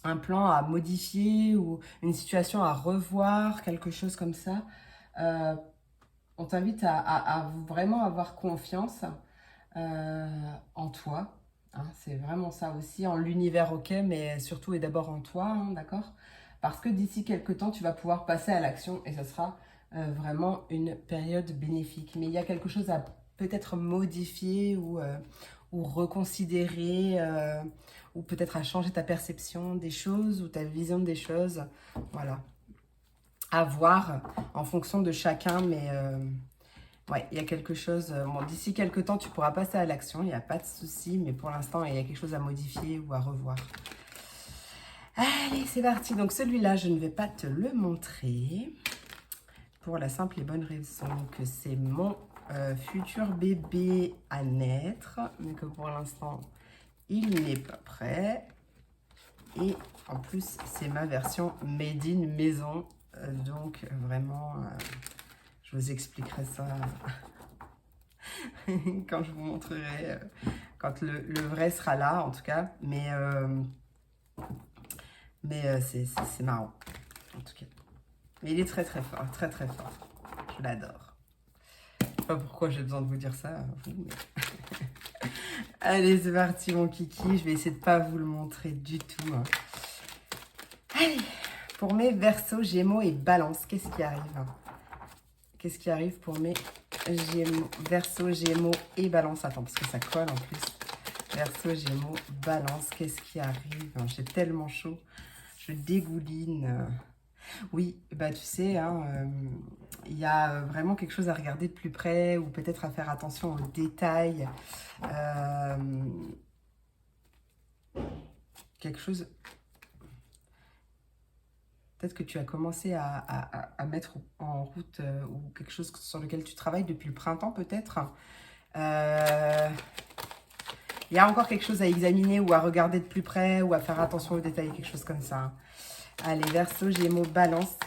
Un plan à modifier ou une situation à revoir, quelque chose comme ça. On t'invite à vraiment avoir confiance en toi. Hein, c'est vraiment ça aussi, en l'univers, ok, mais surtout et d'abord en toi, hein, d'accord? Parce que d'ici quelques temps, tu vas pouvoir passer à l'action et ce sera vraiment une période bénéfique. Mais il y a quelque chose à peut-être modifier ou reconsidérer, ou peut-être à changer ta perception des choses ou ta vision des choses. Voilà. À voir en fonction de chacun, mais... ouais, il y a quelque chose... bon, d'ici quelques temps, tu pourras passer à l'action, il n'y a pas de souci, mais pour l'instant, il y a quelque chose à modifier ou à revoir. Allez, c'est parti. Donc celui-là, je ne vais pas te le montrer pour la simple et bonne raison que c'est mon futur bébé à naître, mais que pour l'instant, il n'est pas prêt. Et en plus, c'est ma version made in maison, donc vraiment, je vous expliquerai ça quand je vous montrerai, quand le vrai sera là en tout cas, mais c'est marrant en tout cas. Mais il est très très fort, très très fort, je l'adore. Je sais pas pourquoi j'ai besoin de vous dire ça, vous, mais... Allez, c'est parti mon kiki, je vais essayer de pas vous le montrer du tout. Allez, pour mes Verseaux, Gémeaux et Balance, qu'est-ce qui arrive? Qu'est-ce qui arrive pour mes Gémeaux, Verseaux, Gémeaux et Balance? Attends, parce que ça colle en plus. Verseau, Gémeaux, Balance, qu'est-ce qui arrive? J'ai tellement chaud, je dégouline. Oui, bah tu sais, hein, il y a vraiment quelque chose à regarder de plus près ou peut-être à faire attention aux détails. Quelque chose... Peut-être que tu as commencé à mettre en route ou quelque chose sur lequel tu travailles depuis le printemps peut-être. Il y a encore quelque chose à examiner ou à regarder de plus près ou à faire attention aux détails, quelque chose comme ça. Allez, Verseau, Gémeaux, Balance.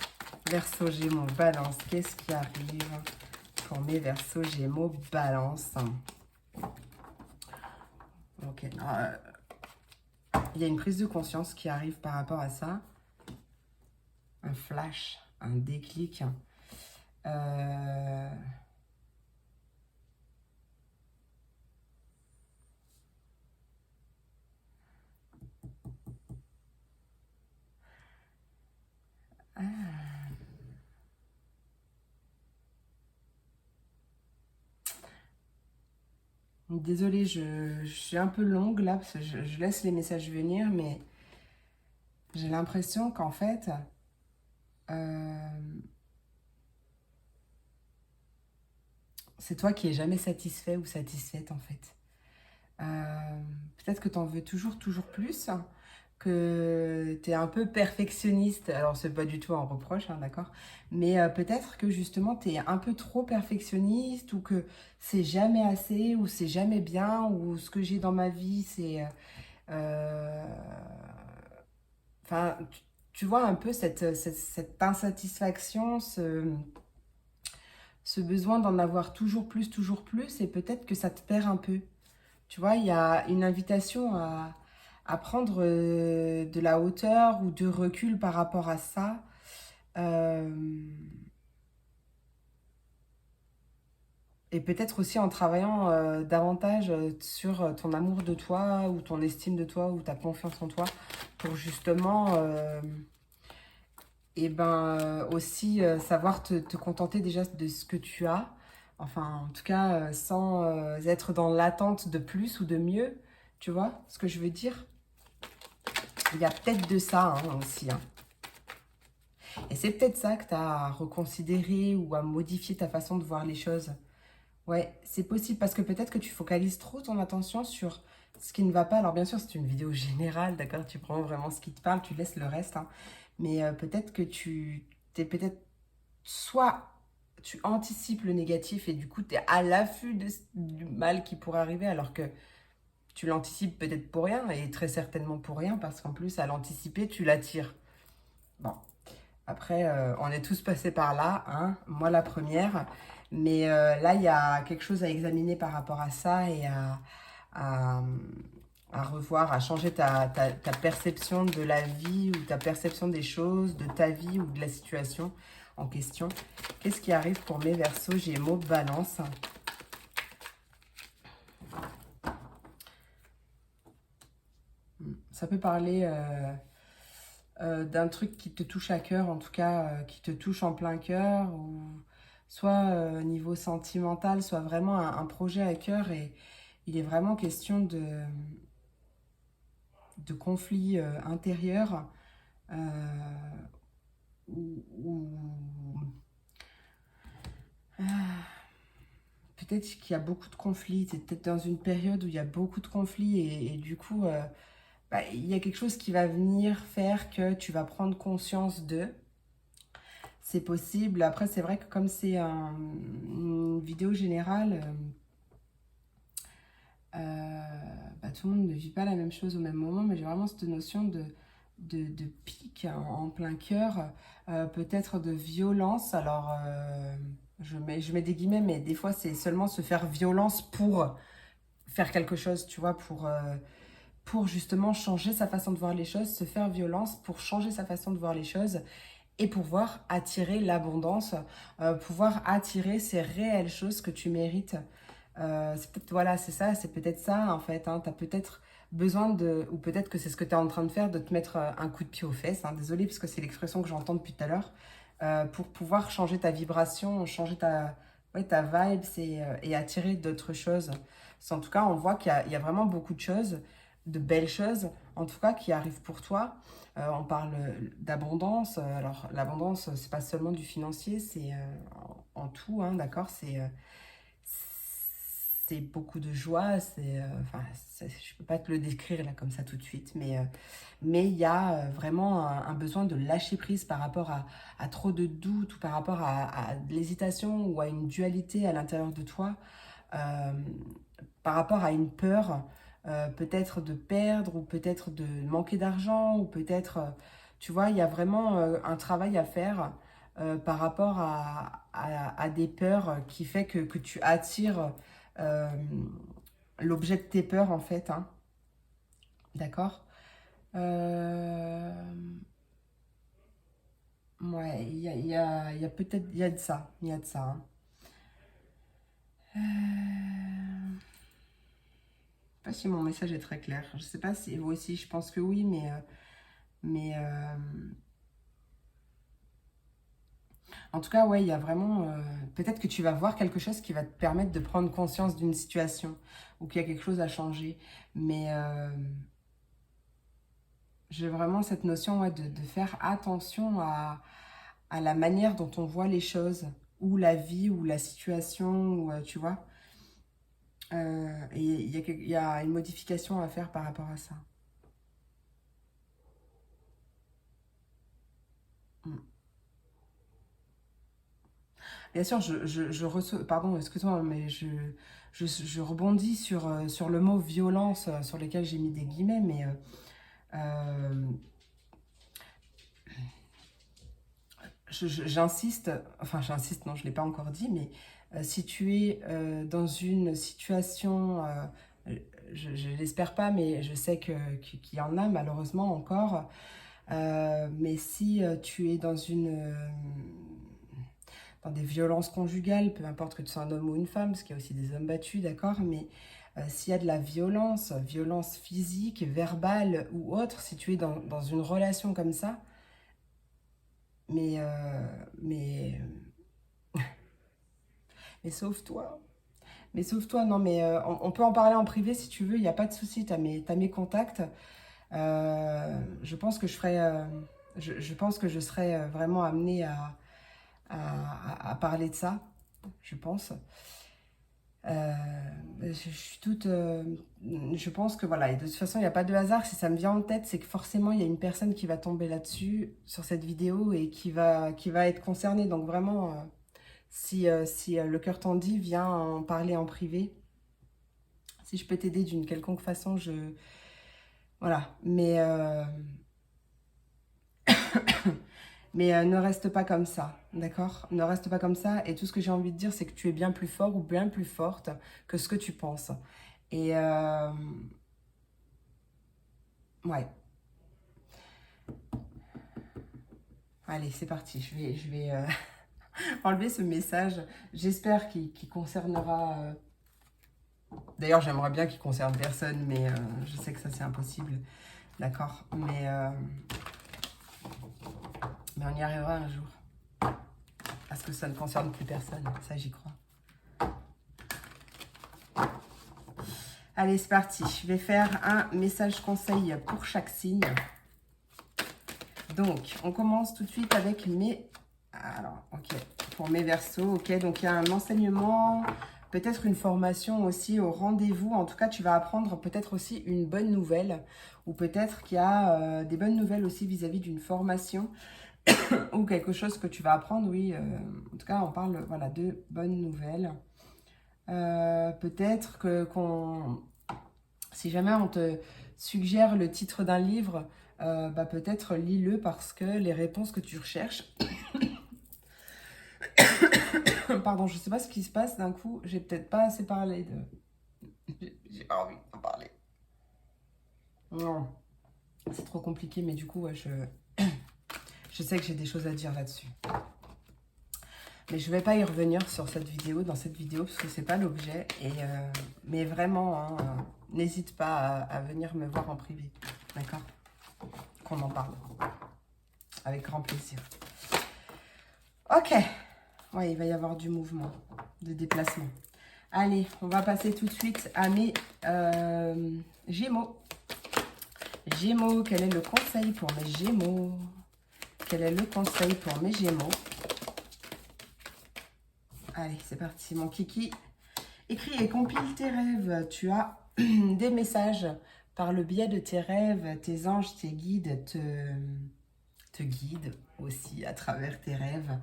Verseau, Gémeaux, Balance. Qu'est-ce qui arrive pour mes Verseaux, Gémeaux, Balance? Ok. Il y a une prise de conscience qui arrive par rapport à ça. Un flash, un déclic. Désolée, je suis un peu longue là, parce que je laisse les messages venir, mais j'ai l'impression qu'en fait, euh, c'est toi qui es jamais satisfait ou satisfaite en fait. Peut-être que tu en veux toujours, toujours plus, que tu es un peu perfectionniste. Alors, c'est pas du tout un reproche, hein, d'accord? Mais peut-être que justement, tu es un peu trop perfectionniste ou que c'est jamais assez ou c'est jamais bien ou ce que j'ai dans ma vie, c'est... euh, Enfin, tu vois un peu cette insatisfaction, ce besoin d'en avoir toujours plus, et peut-être que ça te perd un peu. Tu vois, il y a une invitation à prendre de la hauteur ou de recul par rapport à ça. Euh, et peut-être aussi en travaillant davantage sur ton amour de toi ou ton estime de toi ou ta confiance en toi pour justement et ben aussi savoir te contenter déjà de ce que tu as. Enfin, en tout cas, sans être dans l'attente de plus ou de mieux. Tu vois ce que je veux dire? Il y a peut-être de ça hein, aussi. Hein. Et c'est peut-être ça que tu as à reconsidérer ou à modifier ta façon de voir les choses. Ouais, c'est possible parce que peut-être que tu focalises trop ton attention sur ce qui ne va pas. Alors bien sûr, c'est une vidéo générale, d'accord? Tu prends vraiment ce qui te parle, tu laisses le reste. Hein. Mais peut-être que tu t'es peut-être soit tu anticipes le négatif et du coup tu es à l'affût du mal qui pourrait arriver alors que tu l'anticipes peut-être pour rien et très certainement pour rien parce qu'en plus à l'anticiper tu l'attires. Bon, après on est tous passés par là, hein, moi la première, mais là il y a quelque chose à examiner par rapport à ça et à, à revoir, à changer ta perception de la vie ou ta perception des choses, de ta vie ou de la situation en question. Qu'est-ce qui arrive pour mes Verseaux, Gémeaux, Balance? Ça peut parler d'un truc qui te touche à cœur, en tout cas qui te touche en plein cœur, ou soit niveau sentimental, soit vraiment un projet à cœur et il est vraiment question de conflits intérieurs ou peut-être qu'il y a beaucoup de conflits, c'est peut-être dans une période où il y a beaucoup de conflits et du coup, bah, il y a quelque chose qui va venir faire que tu vas prendre conscience d'eux. C'est possible. Après, c'est vrai que comme c'est une vidéo générale, bah, tout le monde ne vit pas la même chose au même moment, mais j'ai vraiment cette notion de pic en plein cœur, peut-être de violence. Alors, je mets des guillemets, mais des fois, c'est seulement se faire violence pour faire quelque chose, tu vois, pour justement changer sa façon de voir les choses, se faire violence pour changer sa façon de voir les choses et pouvoir attirer l'abondance, pouvoir attirer ces réelles choses que tu mérites. C'est peut-être, voilà, c'est ça, c'est peut-être ça en fait. Hein, tu as peut-être besoin de, ou peut-être que c'est ce que tu es en train de faire, de te mettre un coup de pied aux fesses. Hein, désolée, parce que c'est l'expression que j'entends depuis tout à l'heure. Pour pouvoir changer ta vibration, changer ouais, ta vibe et attirer d'autres choses. En tout cas, on voit il y a vraiment beaucoup de choses, de belles choses, en tout cas, qui arrivent pour toi. On parle d'abondance. Alors, l'abondance, c'est pas seulement du financier, c'est en tout, hein, d'accord? C'est beaucoup de joie. Enfin, je peux pas te le décrire là comme ça tout de suite, mais il y a vraiment un besoin de lâcher prise par rapport à trop de doutes ou par rapport à de l'hésitation ou à une dualité à l'intérieur de toi, euh, par rapport à une peur, peut-être de perdre ou peut-être de manquer d'argent ou peut-être, tu vois, il y a vraiment un travail à faire par rapport à des peurs qui fait que tu attires euh, l'objet de tes peurs en fait, hein. D'accord. Euh, Ouais, il y a peut-être, il y a de ça, il y a de ça. Hein. Je sais pas si mon message est très clair. Je sais pas si vous aussi, je pense que oui, mais en tout cas, ouais, il y a vraiment, peut-être que tu vas voir quelque chose qui va te permettre de prendre conscience d'une situation ou qu'il y a quelque chose à changer. Mais j'ai vraiment cette notion ouais, de faire attention à la manière dont on voit les choses, ou la vie, ou la situation, ou, tu vois. Et il y a une modification à faire par rapport à ça. Mm. Bien sûr, je reçois... Pardon, excuse-moi, mais je rebondis sur le mot violence, sur lequel j'ai mis des guillemets, mais euh, j'insiste, enfin j'insiste, non, je ne l'ai pas encore dit, mais si tu es dans une situation, je ne l'espère pas, mais je sais qu'il y en a malheureusement encore, mais si tu es dans des violences conjugales, peu importe que tu sois un homme ou une femme, parce qu'il y a aussi des hommes battus, d'accord, mais s'il y a de la violence, violence physique, verbale ou autre, si tu es dans une relation comme ça, mais, euh, mais, mais sauve-toi. Mais sauve-toi, non, mais on peut en parler en privé si tu veux, il n'y a pas de souci, t'as mes contacts. Je pense que je ferai, je pense que je serai vraiment amenée à parler de ça, je pense. Je suis toute. Je pense que voilà, et de toute façon, il n'y a pas de hasard. Si ça me vient en tête, c'est que forcément, il y a une personne qui va tomber là-dessus, sur cette vidéo, et qui va être concernée. Donc vraiment, si le cœur t'en dit, viens en parler en privé. Si je peux t'aider d'une quelconque façon, je... Voilà. Mais ne reste pas comme ça, d'accord? Ne reste pas comme ça. Et tout ce que j'ai envie de dire, c'est que tu es bien plus fort ou bien plus forte que ce que tu penses. Et ouais. Allez, c'est parti. Je vais enlever ce message. J'espère qu'il concernera... D'ailleurs, j'aimerais bien qu'il concerne personne, mais je sais que ça, c'est impossible. D'accord? Mais on y arrivera un jour. Parce que ça ne concerne plus personne. Ça, j'y crois. Allez, c'est parti. Je vais faire un message conseil pour chaque signe. Donc, on commence tout de suite avec mes... Alors, ok. Pour mes versos, ok. Donc, il y a un enseignement, peut-être une formation aussi au rendez-vous. En tout cas, tu vas apprendre peut-être aussi une bonne nouvelle. Ou peut-être qu'il y a des bonnes nouvelles aussi vis-à-vis d'une formation. Ou quelque chose que tu vas apprendre, oui. En tout cas, on parle voilà, de bonnes nouvelles. Peut-être si jamais on te suggère le titre d'un livre, bah peut-être lis-le parce que les réponses que tu recherches... Pardon, je sais pas ce qui se passe d'un coup, j'ai peut-être pas assez parlé de... J'ai pas envie d'en parler. Non, c'est trop compliqué, mais du coup, ouais, je sais que j'ai des choses à dire là-dessus. Mais je vais pas y revenir sur cette vidéo, dans cette vidéo, parce que c'est pas l'objet. Mais vraiment, hein, n'hésite pas à venir me voir en privé, d'accord? Qu'on en parle. Avec grand plaisir. Ok. Ouais, il va y avoir du mouvement, de déplacement. Allez, on va passer tout de suite à mes Gémeaux. Gémeaux, quel est le conseil pour mes Gémeaux? Quel est le conseil pour mes Gémeaux? Allez, c'est parti, mon kiki. Écris et compile tes rêves. Tu as des messages par le biais de tes rêves. Tes anges, tes guides te guident aussi à travers tes rêves.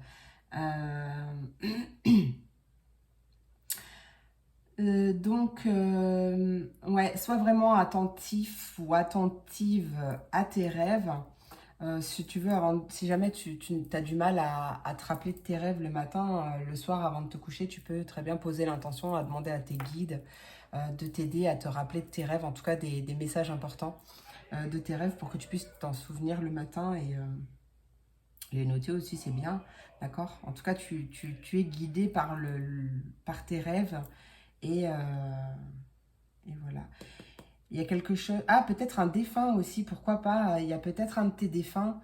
Ouais, sois vraiment attentif ou attentive à tes rêves. Si tu veux, si jamais tu as du mal à te rappeler de tes rêves le matin, le soir avant de te coucher, tu peux très bien poser l'intention à demander à tes guides de t'aider à te rappeler de tes rêves, en tout cas des messages importants de tes rêves pour que tu puisses t'en souvenir le matin et les noter aussi, c'est bien, d'accord? En tout cas, tu es guidé par tes rêves et voilà. Il y a quelque chose... Ah, peut-être un défunt aussi, pourquoi pas? Il y a peut-être un de tes défunts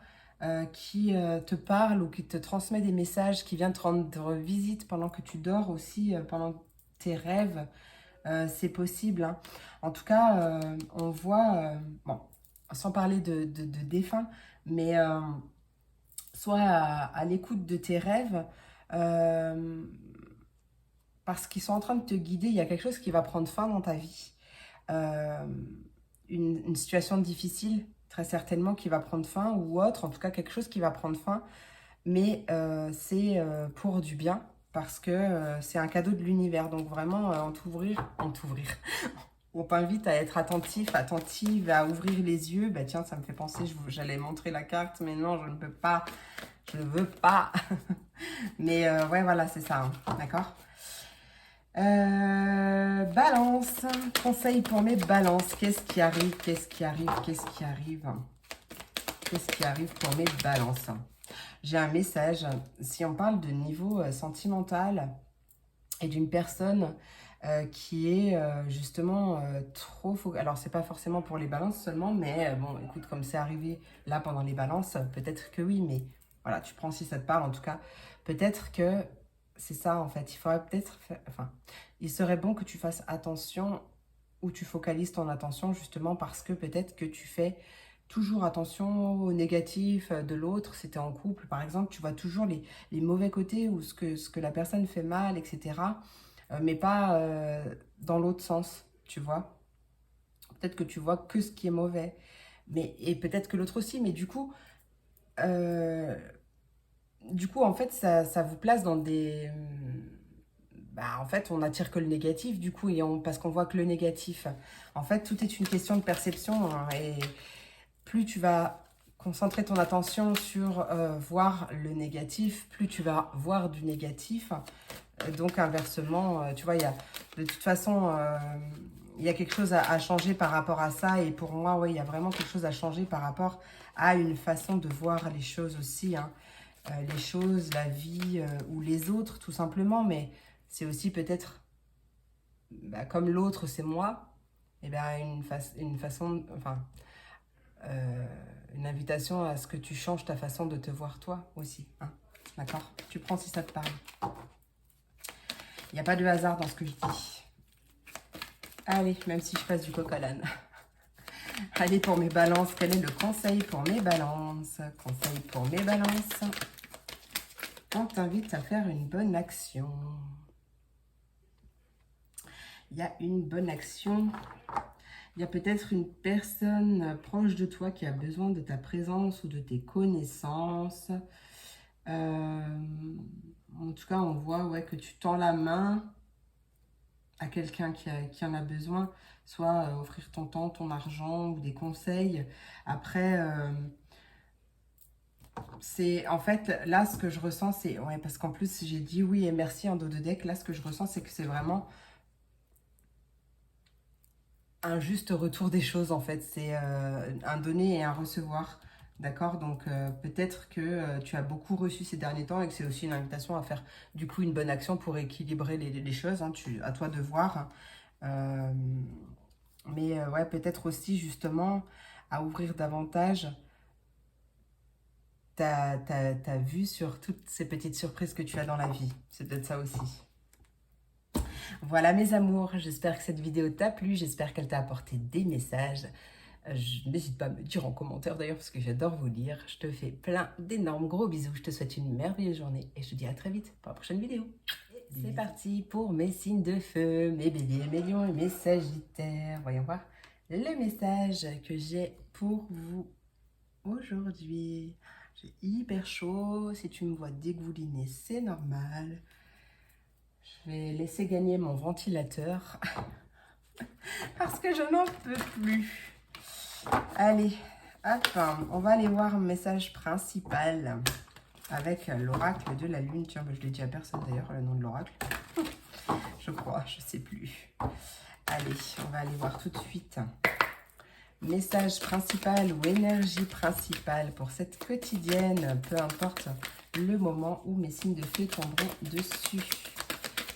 qui te parle ou qui te transmet des messages, qui vient te rendre visite pendant que tu dors aussi, pendant tes rêves. c'est possible, hein. En tout cas, on voit, bon, sans parler de défunts, mais soit à l'écoute de tes rêves, euh, parce qu'ils sont en train de te guider. Il y a quelque chose qui va prendre fin dans ta vie. Euh, une situation difficile, très certainement, qui va prendre fin, ou autre, en tout cas quelque chose qui va prendre fin, mais c'est pour du bien, parce que c'est un cadeau de l'univers. Donc vraiment, on t'invite à être attentif, attentive, à ouvrir les yeux. Bah tiens, ça me fait penser, j'allais montrer la carte, mais non, je ne peux pas, je ne veux pas. Mais ouais, voilà, c'est ça, hein, d'accord. Balance, conseil pour mes balances. Qu'est-ce qui arrive? Qu'est-ce qui arrive? Qu'est-ce qui arrive? Qu'est-ce qui arrive pour mes balances? J'ai un message. Si on parle de niveau sentimental et d'une personne qui est justement trop focalisée. Alors, c'est pas forcément pour les balances seulement, mais bon, écoute, comme c'est arrivé là pendant les balances, peut-être que oui, mais voilà, tu prends si ça te parle en tout cas. Peut-être que c'est ça en fait. Il faudrait peut-être faire. Enfin, il serait bon que tu fasses attention où tu focalises ton attention justement parce que peut-être que tu fais toujours attention au négatif de l'autre. Si tu es en couple, par exemple, tu vois toujours les mauvais côtés ou ce que la personne fait mal, etc. Mais pas dans l'autre sens, tu vois. Peut-être que tu vois que ce qui est mauvais. Mais, et peut-être que l'autre aussi, mais euh, du coup, en fait, ça vous place dans des... Bah, en fait, on attire que le négatif, du coup, parce qu'on voit que le négatif. En fait, tout est une question de perception, hein, et plus tu vas concentrer ton attention sur voir le négatif, plus tu vas voir du négatif. Donc, inversement, tu vois, de toute façon, il y a quelque chose à changer par rapport à ça. Et pour moi, oui, il y a vraiment quelque chose à changer par rapport à une façon de voir les choses aussi, hein. Les choses, la vie ou les autres, tout simplement. Mais c'est aussi peut-être, bah, comme l'autre, c'est moi, et ben une façon, enfin, euh, une invitation à ce que tu changes ta façon de te voir toi aussi, hein. D'accord? Tu prends si ça te parle. Il n'y a pas de hasard dans ce que je dis. Allez, même si je passe du coq à l'âne. Allez, pour mes balances, quel est le conseil pour mes balances? Conseil pour mes balances. On t'invite à faire une bonne action. Il y a une bonne action. Il y a peut-être une personne proche de toi qui a besoin de ta présence ou de tes connaissances. En tout cas, on voit, ouais, que tu tends la main à quelqu'un qui en a besoin, soit offrir ton temps, ton argent ou des conseils. Après, c'est en fait, là, ce que je ressens, c'est, ouais, parce qu'en plus, j'ai dit oui et merci en dos de deck. Là, ce que je ressens, c'est que c'est vraiment un juste retour des choses, en fait. C'est un donner et un recevoir. D'accord? Donc, peut-être que tu as beaucoup reçu ces derniers temps et que c'est aussi une invitation à faire, du coup, une bonne action pour équilibrer les choses, hein. À toi de voir. Euh, mais ouais, peut-être aussi, justement, à ouvrir davantage ta vue sur toutes ces petites surprises que tu as dans la vie. C'est peut-être ça aussi. Voilà mes amours, j'espère que cette vidéo t'a plu, j'espère qu'elle t'a apporté des messages. N'hésite pas à me dire en commentaire d'ailleurs parce que j'adore vous lire. Je te fais plein d'énormes gros bisous, je te souhaite une merveilleuse journée et je te dis à très vite pour la prochaine vidéo. C'est parti pour mes signes de feu, mes béliers, mes lions et mes sagittaires. Voyons voir le message que j'ai pour vous aujourd'hui. J'ai hyper chaud, si tu me vois dégouliner, c'est normal. Je vais laisser gagner mon ventilateur parce que je n'en peux plus. Allez, hop, on va aller voir le message principal avec l'oracle de la lune. Tiens, je l'ai dit à personne d'ailleurs, le nom de l'oracle. Je crois, je sais plus. Allez, on va aller voir tout de suite. Message principal ou énergie principale pour cette quotidienne, peu importe le moment où mes signes de feu tomberont dessus.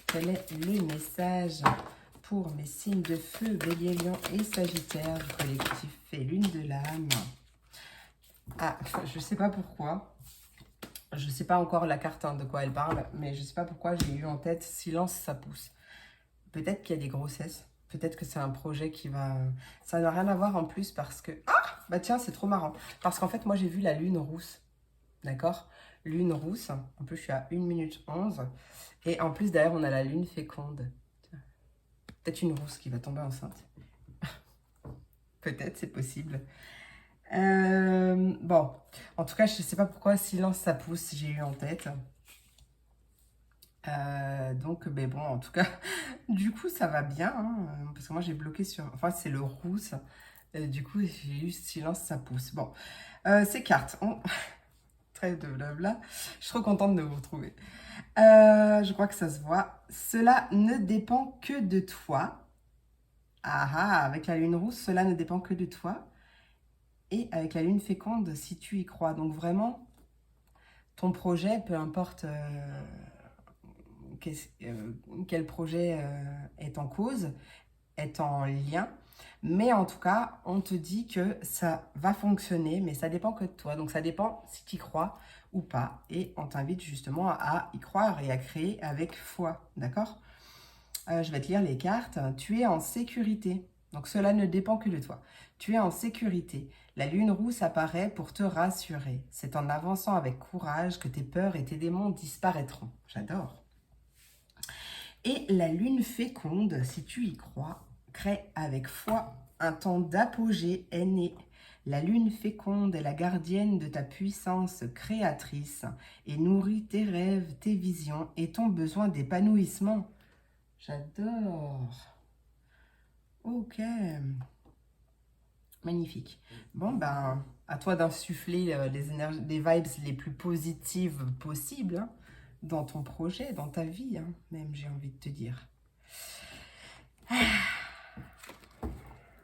Quel est le message pour mes signes de feu, Bélier, Lion et Sagittaire du collectif et Lune de l'âme? Ah, je ne sais pas pourquoi. Je ne sais pas encore la carte, hein, de quoi elle parle, mais je ne sais pas pourquoi j'ai eu en tête silence, ça pousse. Peut-être qu'il y a des grossesses. Peut-être que c'est un projet qui va... Ça n'a rien à voir en plus parce que... Ah! Bah tiens, c'est trop marrant. Parce qu'en fait, moi, j'ai vu la lune rousse. D'accord? Lune rousse. En plus, je suis à 1 minute 11. Et en plus, derrière, on a la lune féconde. Peut-être une rousse qui va tomber enceinte. Peut-être, c'est possible. Bon, en tout cas, je ne sais pas pourquoi silence ça pousse, j'ai eu en tête. Donc, mais bon, en tout cas, du coup, ça va bien. Hein, parce que moi, j'ai bloqué sur... Enfin, c'est le rousse. Du coup, j'ai eu silence ça pousse. Bon, ces cartes. Trêve de blabla. Je suis trop contente de vous retrouver. Je crois que ça se voit. Cela ne dépend que de toi. Ah ah, avec la lune rousse, cela ne dépend que de toi. Et avec la lune féconde, si tu y crois. Donc vraiment, ton projet, peu importe quel projet est en cause, est en lien. Mais en tout cas, on te dit que ça va fonctionner, mais ça dépend que de toi. Donc ça dépend si tu y crois ou pas. Et on t'invite justement à y croire et à créer avec foi. D'accord? Je vais te lire les cartes. Tu es en sécurité. Donc cela ne dépend que de toi. Tu es en sécurité. La lune rousse apparaît pour te rassurer. C'est en avançant avec courage que tes peurs et tes démons disparaîtront. J'adore. Et la lune féconde, si tu y crois, crée avec foi un temps d'apogée est né. La lune féconde est la gardienne de ta puissance créatrice et nourrit tes rêves, tes visions et ton besoin d'épanouissement. J'adore. Ok. Magnifique. Bon, ben, à toi d'insuffler les vibes les plus positives possibles hein, dans ton projet, dans ta vie, hein, même, j'ai envie de te dire.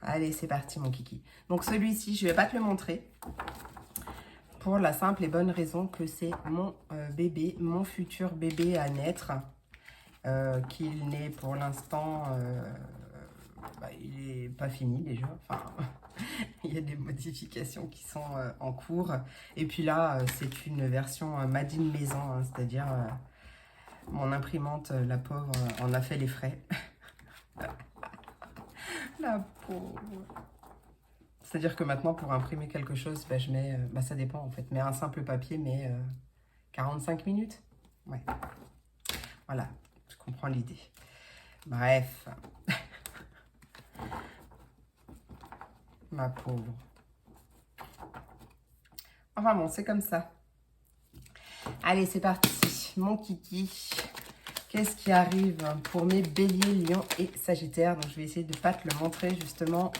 Allez, c'est parti, mon kiki. Donc, celui-ci, je ne vais pas te le montrer pour la simple et bonne raison que c'est mon bébé, mon futur bébé à naître, qu'il n'est pour l'instant... il n'est pas fini déjà. Enfin, il y a des modifications qui sont en cours. Et puis là, c'est une version made in maison, hein, c'est-à-dire mon imprimante, la pauvre, en a fait les frais. La pauvre. C'est-à-dire que maintenant, pour imprimer quelque chose, bah, je mets, ça dépend en fait, mais un simple papier met 45 minutes. Ouais. Voilà, je comprends l'idée. Bref. Ma pauvre. Enfin bon, c'est comme ça. Allez, c'est parti. Mon kiki. Qu'est-ce qui arrive pour mes béliers, lions et sagittaires? Donc, je vais essayer de ne pas te le montrer, justement.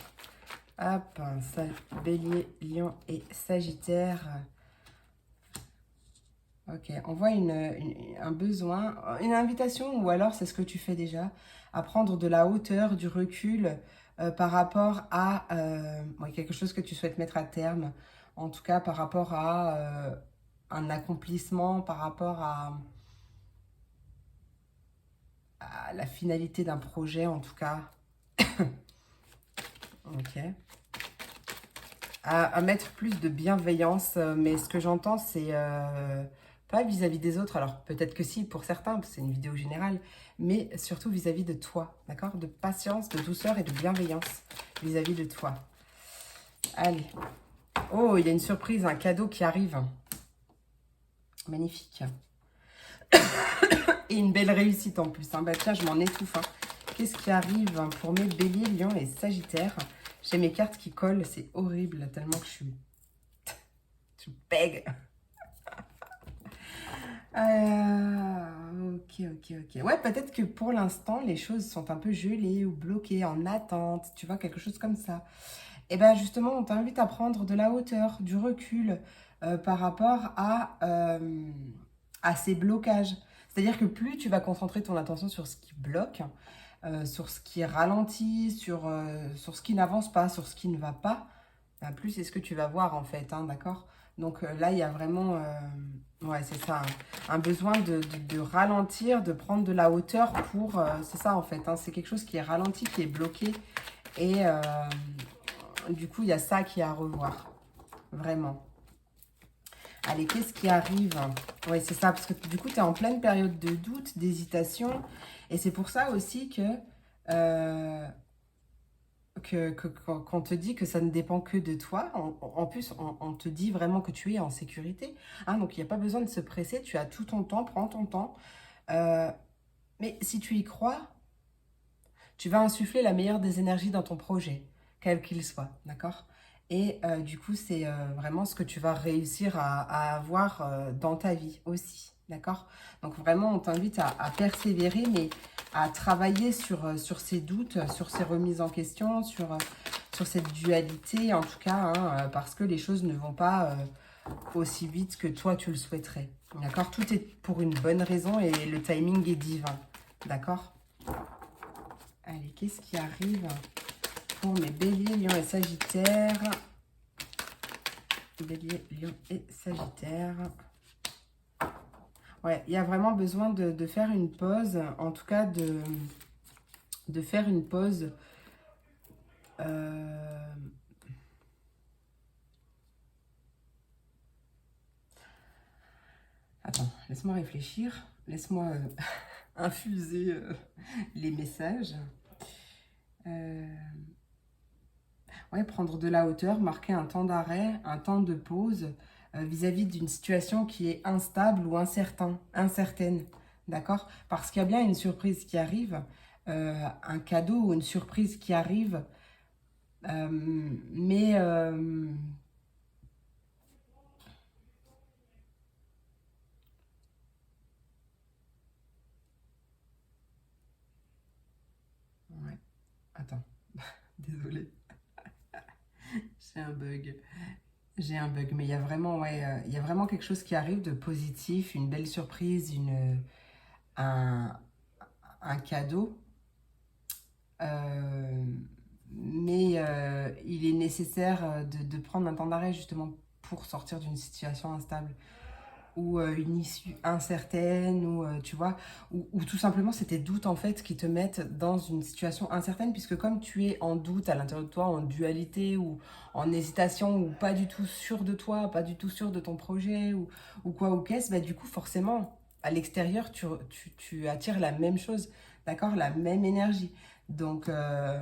Hop, ça, bélier, lion et sagittaire. Ok, on voit un besoin, une invitation, ou alors c'est ce que tu fais déjà, à prendre de la hauteur, du recul par rapport à quelque chose que tu souhaites mettre à terme. En tout cas, par rapport à un accomplissement, par rapport à la finalité d'un projet, en tout cas. Ok. À mettre plus de bienveillance, mais ce que j'entends, c'est pas vis-à-vis des autres. Alors, peut-être que si, pour certains, parce que c'est une vidéo générale, mais surtout vis-à-vis de toi, d'accord? De patience, de douceur et de bienveillance vis-à-vis de toi. Allez. Oh, il y a une surprise, un cadeau qui arrive. Magnifique. Et une belle réussite en plus. Hein. Bah tiens, je m'en étouffe. Hein. Qu'est-ce qui arrive pour mes béliers, lions et sagittaires? J'ai mes cartes qui collent, c'est horrible, tellement que je suis... je pègue. Ok. Ouais, peut-être que pour l'instant, les choses sont un peu gelées ou bloquées, en attente, tu vois, quelque chose comme ça. Et bien justement, on t'invite à prendre de la hauteur, du recul par rapport à ces blocages. C'est-à-dire que plus tu vas concentrer ton attention sur ce qui bloque, sur ce qui ralentit, sur ce qui n'avance pas, sur ce qui ne va pas, ben, plus c'est ce que tu vas voir en fait, hein, d'accord? Donc là, il y a vraiment, ouais, c'est ça, un besoin de ralentir, de prendre de la hauteur pour, c'est ça en fait, hein, c'est quelque chose qui est ralenti, qui est bloqué. Et du coup, il y a ça qui est à revoir, vraiment. Allez, qu'est-ce qui arrive? Oui, c'est ça, parce que du coup, tu es en pleine période de doute, d'hésitation. Et c'est pour ça aussi que euh, qu'on te dit que ça ne dépend que de toi. En plus, on te dit vraiment que tu es en sécurité. Hein, donc, il n'y a pas besoin de se presser. Tu as tout ton temps, prends ton temps. Euh, mais si tu y crois, tu vas insuffler la meilleure des énergies dans ton projet, quel qu'il soit, d'accord? Et du coup, c'est vraiment ce que tu vas réussir à avoir dans ta vie aussi, d'accord? Donc vraiment, on t'invite à persévérer, mais à travailler sur ces doutes, sur ces remises en question, sur cette dualité, en tout cas, hein, parce que les choses ne vont pas aussi vite que toi, tu le souhaiterais, d'accord? Tout est pour une bonne raison et le timing est divin, d'accord? Allez, qu'est-ce qui arrive pour mes béliers, lions et sagittaires? Bélier, lion et sagittaire. Ouais, il y a vraiment besoin de faire une pause, en tout cas de faire une pause. Attends, laisse-moi réfléchir. Laisse-moi infuser les messages. Ouais, prendre de la hauteur, marquer un temps d'arrêt, un temps de pause vis-à-vis d'une situation qui est instable ou incertaine. D'accord? Parce qu'il y a bien une surprise qui arrive, un cadeau ou une surprise qui arrive, mais ouais, attends, désolée, j'ai un bug. J'ai un bug, mais il y a vraiment, ouais, il y a vraiment quelque chose qui arrive de positif, une belle surprise, un, un cadeau. Euh, mais il est nécessaire de prendre un temps d'arrêt justement pour sortir d'une situation instable ou une issue incertaine ou tu vois ou tout simplement c'est tes doutes en fait qui te mettent dans une situation incertaine puisque comme tu es en doute à l'intérieur de toi, en dualité ou en hésitation ou pas du tout sûr de toi, pas du tout sûr de ton projet ou quoi ou qu'est-ce, bah, du coup forcément à l'extérieur tu attires la même chose, d'accord, la même énergie. Donc là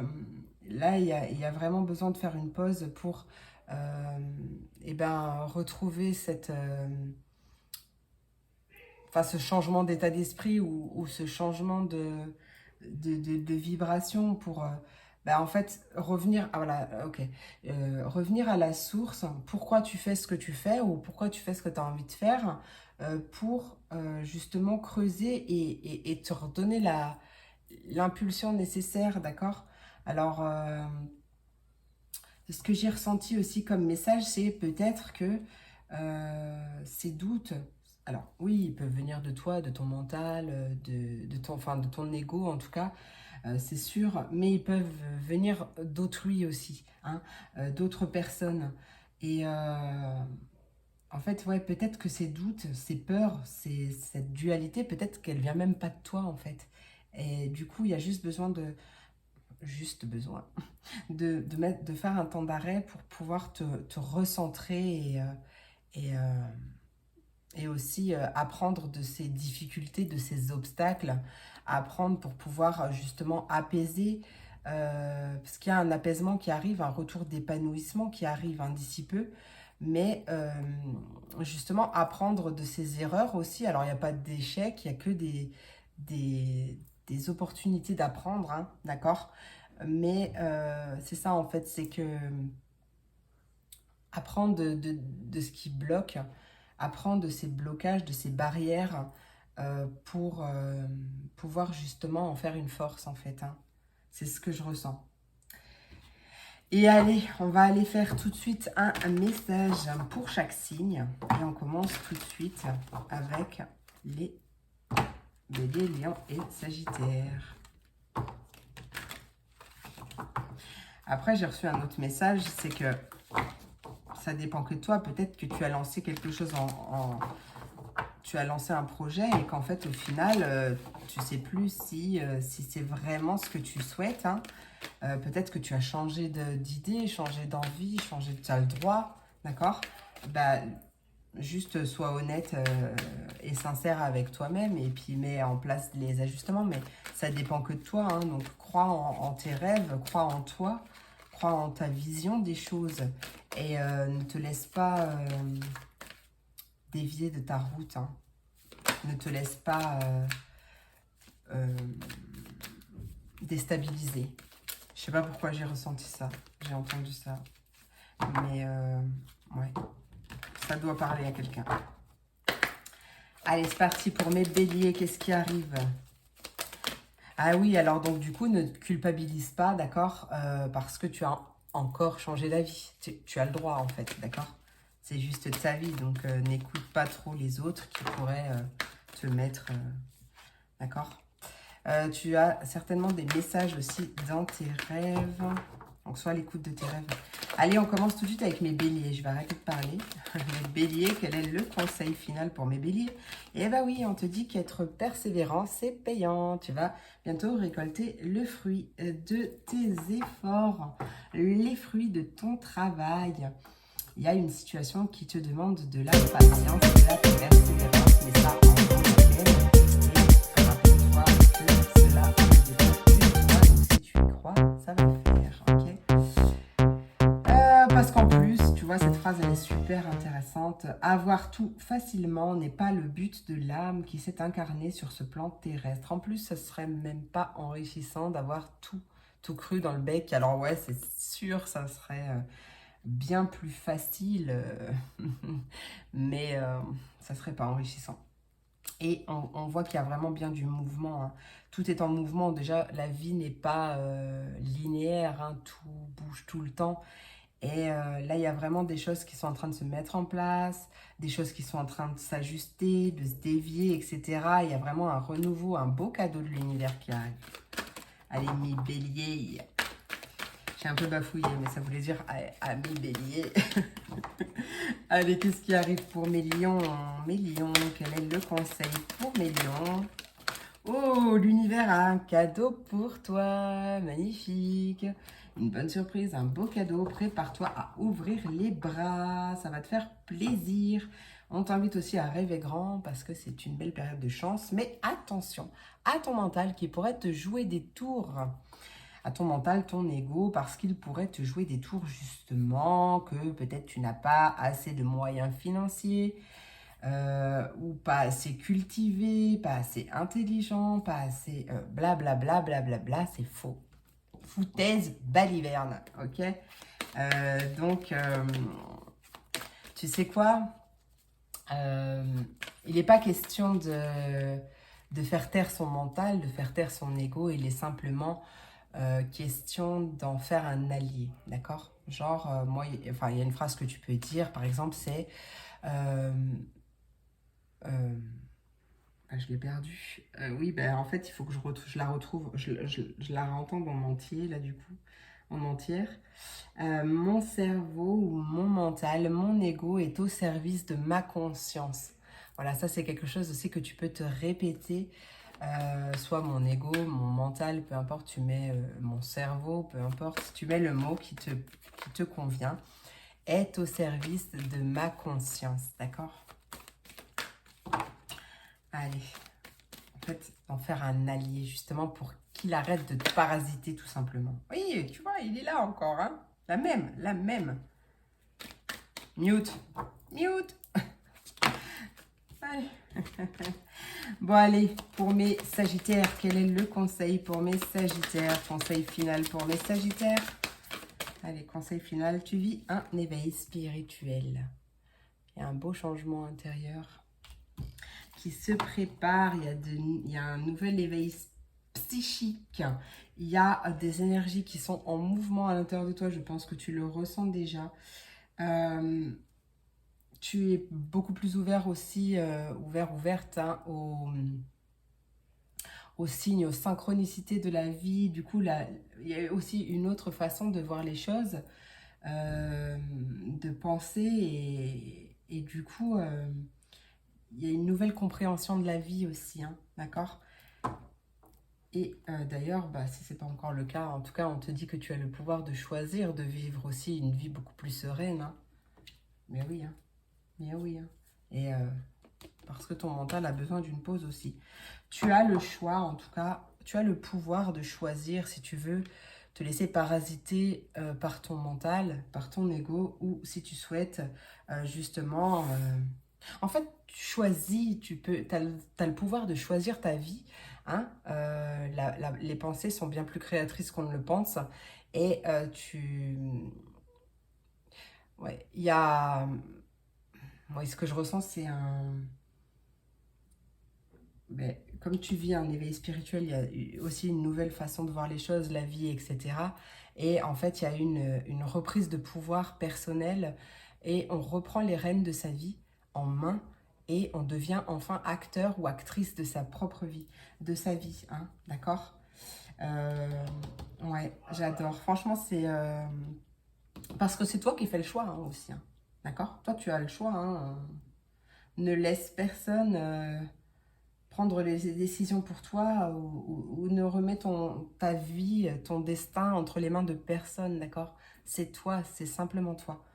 il y a vraiment besoin de faire une pause pour et ben retrouver cette enfin ce changement d'état d'esprit ou ce changement de vibration pour bah, en fait revenir ah, voilà ok revenir à la source, pourquoi tu fais ce que tu fais ou pourquoi tu fais ce que tu as envie de faire pour justement creuser et te redonner l'impulsion nécessaire, d'accord? Alors ce que j'ai ressenti aussi comme message, c'est peut-être que ces doutes, alors oui, ils peuvent venir de toi, de ton mental, enfin, de ton ego en tout cas, c'est sûr, mais ils peuvent venir d'autrui aussi, hein, d'autres personnes. Et en fait, ouais, peut-être que ces doutes, ces peurs, cette dualité, peut-être qu'elle vient même pas de toi en fait. Et du coup, il y a juste besoin de faire un temps d'arrêt pour pouvoir te recentrer et, euh, et aussi apprendre de ces difficultés, de ces obstacles, apprendre pour pouvoir justement apaiser, parce qu'il y a un apaisement qui arrive, un retour d'épanouissement qui arrive d'ici peu, mais justement apprendre de ses erreurs aussi. Alors il n'y a pas d'échec, il n'y a que des opportunités d'apprendre, hein, d'accord? Mais c'est ça en fait, c'est que apprendre de ce qui bloque, apprendre de ces blocages, de ces barrières pour pouvoir justement en faire une force en fait, hein. C'est ce que je ressens. Et allez, on va aller faire tout de suite un message pour chaque signe. Et on commence tout de suite avec les béliers, lions et sagittaires. Après, j'ai reçu un autre message, c'est que ça dépend que de toi. Peut-être que tu as lancé quelque chose tu as lancé un projet et qu'en fait, au final, tu sais plus si c'est vraiment ce que tu souhaites, hein. Peut-être que tu as changé d'idée, changé d'envie, changé de... Tu as le droit, d'accord? Bah, juste sois honnête et sincère avec toi-même et puis mets en place les ajustements. Mais ça dépend que de toi, hein. Donc crois en tes rêves, crois en toi, crois en ta vision des choses et ne te laisse pas dévier de ta route, hein. Ne te laisse pas euh, déstabiliser. Je sais pas pourquoi j'ai ressenti ça, j'ai entendu ça. Mais ouais, ça doit parler à quelqu'un. Allez, c'est parti pour mes béliers. Qu'est-ce qui arrive? Ah oui, alors donc du coup, ne te culpabilise pas, d'accord, parce que tu as encore changé d'avis. Tu as le droit, en fait, d'accord? C'est juste ta vie, donc n'écoute pas trop les autres qui pourraient te mettre, d'accord? Tu as certainement des messages aussi dans tes rêves. Donc, sois à l'écoute de tes rêves. Allez, on commence tout de suite avec mes béliers. Je vais arrêter de parler. Mes béliers, quel est le conseil final pour mes béliers? Eh bien oui, on te dit qu'être persévérant, c'est payant. Tu vas bientôt récolter le fruit de tes efforts, les fruits de ton travail. Il y a une situation qui te demande de la patience, de la persévérance, mais ça en vaut la peine. Et rappelle-toi que cela ne dépend que de toi, donc si tu y crois, ça va le faire, ok? Parce qu'en plus, tu vois, cette phrase, elle est super intéressante. Avoir tout facilement n'est pas le but de l'âme qui s'est incarnée sur ce plan terrestre. En plus, ce serait même pas enrichissant d'avoir tout cru dans le bec. Alors ouais, c'est sûr, ça serait bien plus facile, mais ça serait pas enrichissant. Et on voit qu'il y a vraiment bien du mouvement, hein. Tout est en mouvement. Déjà, la vie n'est pas linéaire, hein. Tout bouge tout le temps. Et là, il y a vraiment des choses qui sont en train de se mettre en place, des choses qui sont en train de s'ajuster, de se dévier, etc. Il y a vraiment un renouveau, un beau cadeau de l'univers qui arrive. Allez, mes béliers. J'ai un peu bafouillé, mais ça voulait dire à mes béliers. Allez, qu'est-ce qui arrive pour mes lions? Mes lions, quel est le conseil pour mes lions? Oh, l'univers a un cadeau pour toi. Magnifique. Une bonne surprise, un beau cadeau. Prépare-toi à ouvrir les bras. Ça va te faire plaisir. On t'invite aussi à rêver grand parce que c'est une belle période de chance. Mais attention à ton mental qui pourrait te jouer des tours. À ton mental, ton ego, parce qu'il pourrait te jouer des tours justement que peut-être tu n'as pas assez de moyens financiers. Ou pas assez cultivé, pas assez intelligent, pas assez blablabla, blablabla, c'est faux. Foutaise baliverne, ok? Donc, tu sais quoi? Il n'est pas question de faire taire son mental, de faire taire son ego, il est simplement question d'en faire un allié, d'accord? Genre, moi, il y a une phrase que tu peux dire, par exemple, c'est... euh, ah, je l'ai perdue. Oui, ben, en fait, il faut que je la retrouve. Je la réentends en entier, là, du coup, en entière. Mon cerveau ou mon mental, mon ego est au service de ma conscience. Voilà, ça, c'est quelque chose aussi que tu peux te répéter. Soit mon ego, mon mental, peu importe, tu mets mon cerveau, peu importe, tu mets le mot qui te convient, est au service de ma conscience, d'accord? Allez. En fait, d'en faire un allié, justement, pour qu'il arrête de te parasiter, tout simplement. Oui, tu vois, il est là encore, hein. La même, la même. Mute. Mute. Allez. Bon, allez, pour mes sagittaires, quel est le conseil pour mes sagittaires? Conseil final pour mes sagittaires. Allez, conseil final, tu vis un éveil spirituel. Il y a un beau changement intérieur qui se prépare, il y a un nouvel éveil psychique, il y a des énergies qui sont en mouvement à l'intérieur de toi, je pense que tu le ressens déjà. Tu es beaucoup plus ouvert aussi, ouverte hein, aux signes, aux synchronicités de la vie. Du coup, là, il y a aussi une autre façon de voir les choses, de penser et du coup... il y a une nouvelle compréhension de la vie aussi, hein, d'accord? Et d'ailleurs, bah, si ce n'est pas encore le cas, en tout cas, on te dit que tu as le pouvoir de choisir de vivre aussi une vie beaucoup plus sereine, hein. Mais oui, hein. Mais oui, hein. Et parce que ton mental a besoin d'une pause aussi. Tu as le choix, en tout cas, tu as le pouvoir de choisir si tu veux te laisser parasiter par ton mental, par ton ego, ou si tu souhaites justement... En fait, tu choisis, t'as le pouvoir de choisir ta vie. Hein, les pensées sont bien plus créatrices qu'on ne le pense. Et ouais, il y a... Moi, ce que je ressens, c'est un... Ben, comme tu vis un éveil spirituel, il y a aussi une nouvelle façon de voir les choses, la vie, etc. Et en fait, il y a une reprise de pouvoir personnel et on reprend les rênes de sa vie en main et on devient enfin acteur ou actrice de sa propre vie, de sa vie, hein, d'accord. Ouais, j'adore. Franchement, c'est... parce que c'est toi qui fais le choix hein, aussi, hein, d'accord. Toi, tu as le choix, hein. Ne laisse personne... prendre les décisions pour toi ou ne remets ta vie, ton destin entre les mains de personne, d'accord? C'est toi, c'est simplement toi.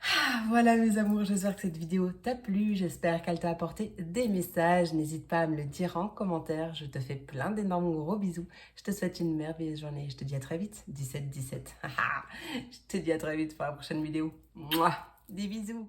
Ah, voilà mes amours, j'espère que cette vidéo t'a plu, j'espère qu'elle t'a apporté des messages. N'hésite pas à me le dire en commentaire, je te fais plein d'énormes gros bisous. Je te souhaite une merveilleuse journée, je te dis à très vite, 17-17. Je te dis à très vite pour la prochaine vidéo. Mouah, des bisous.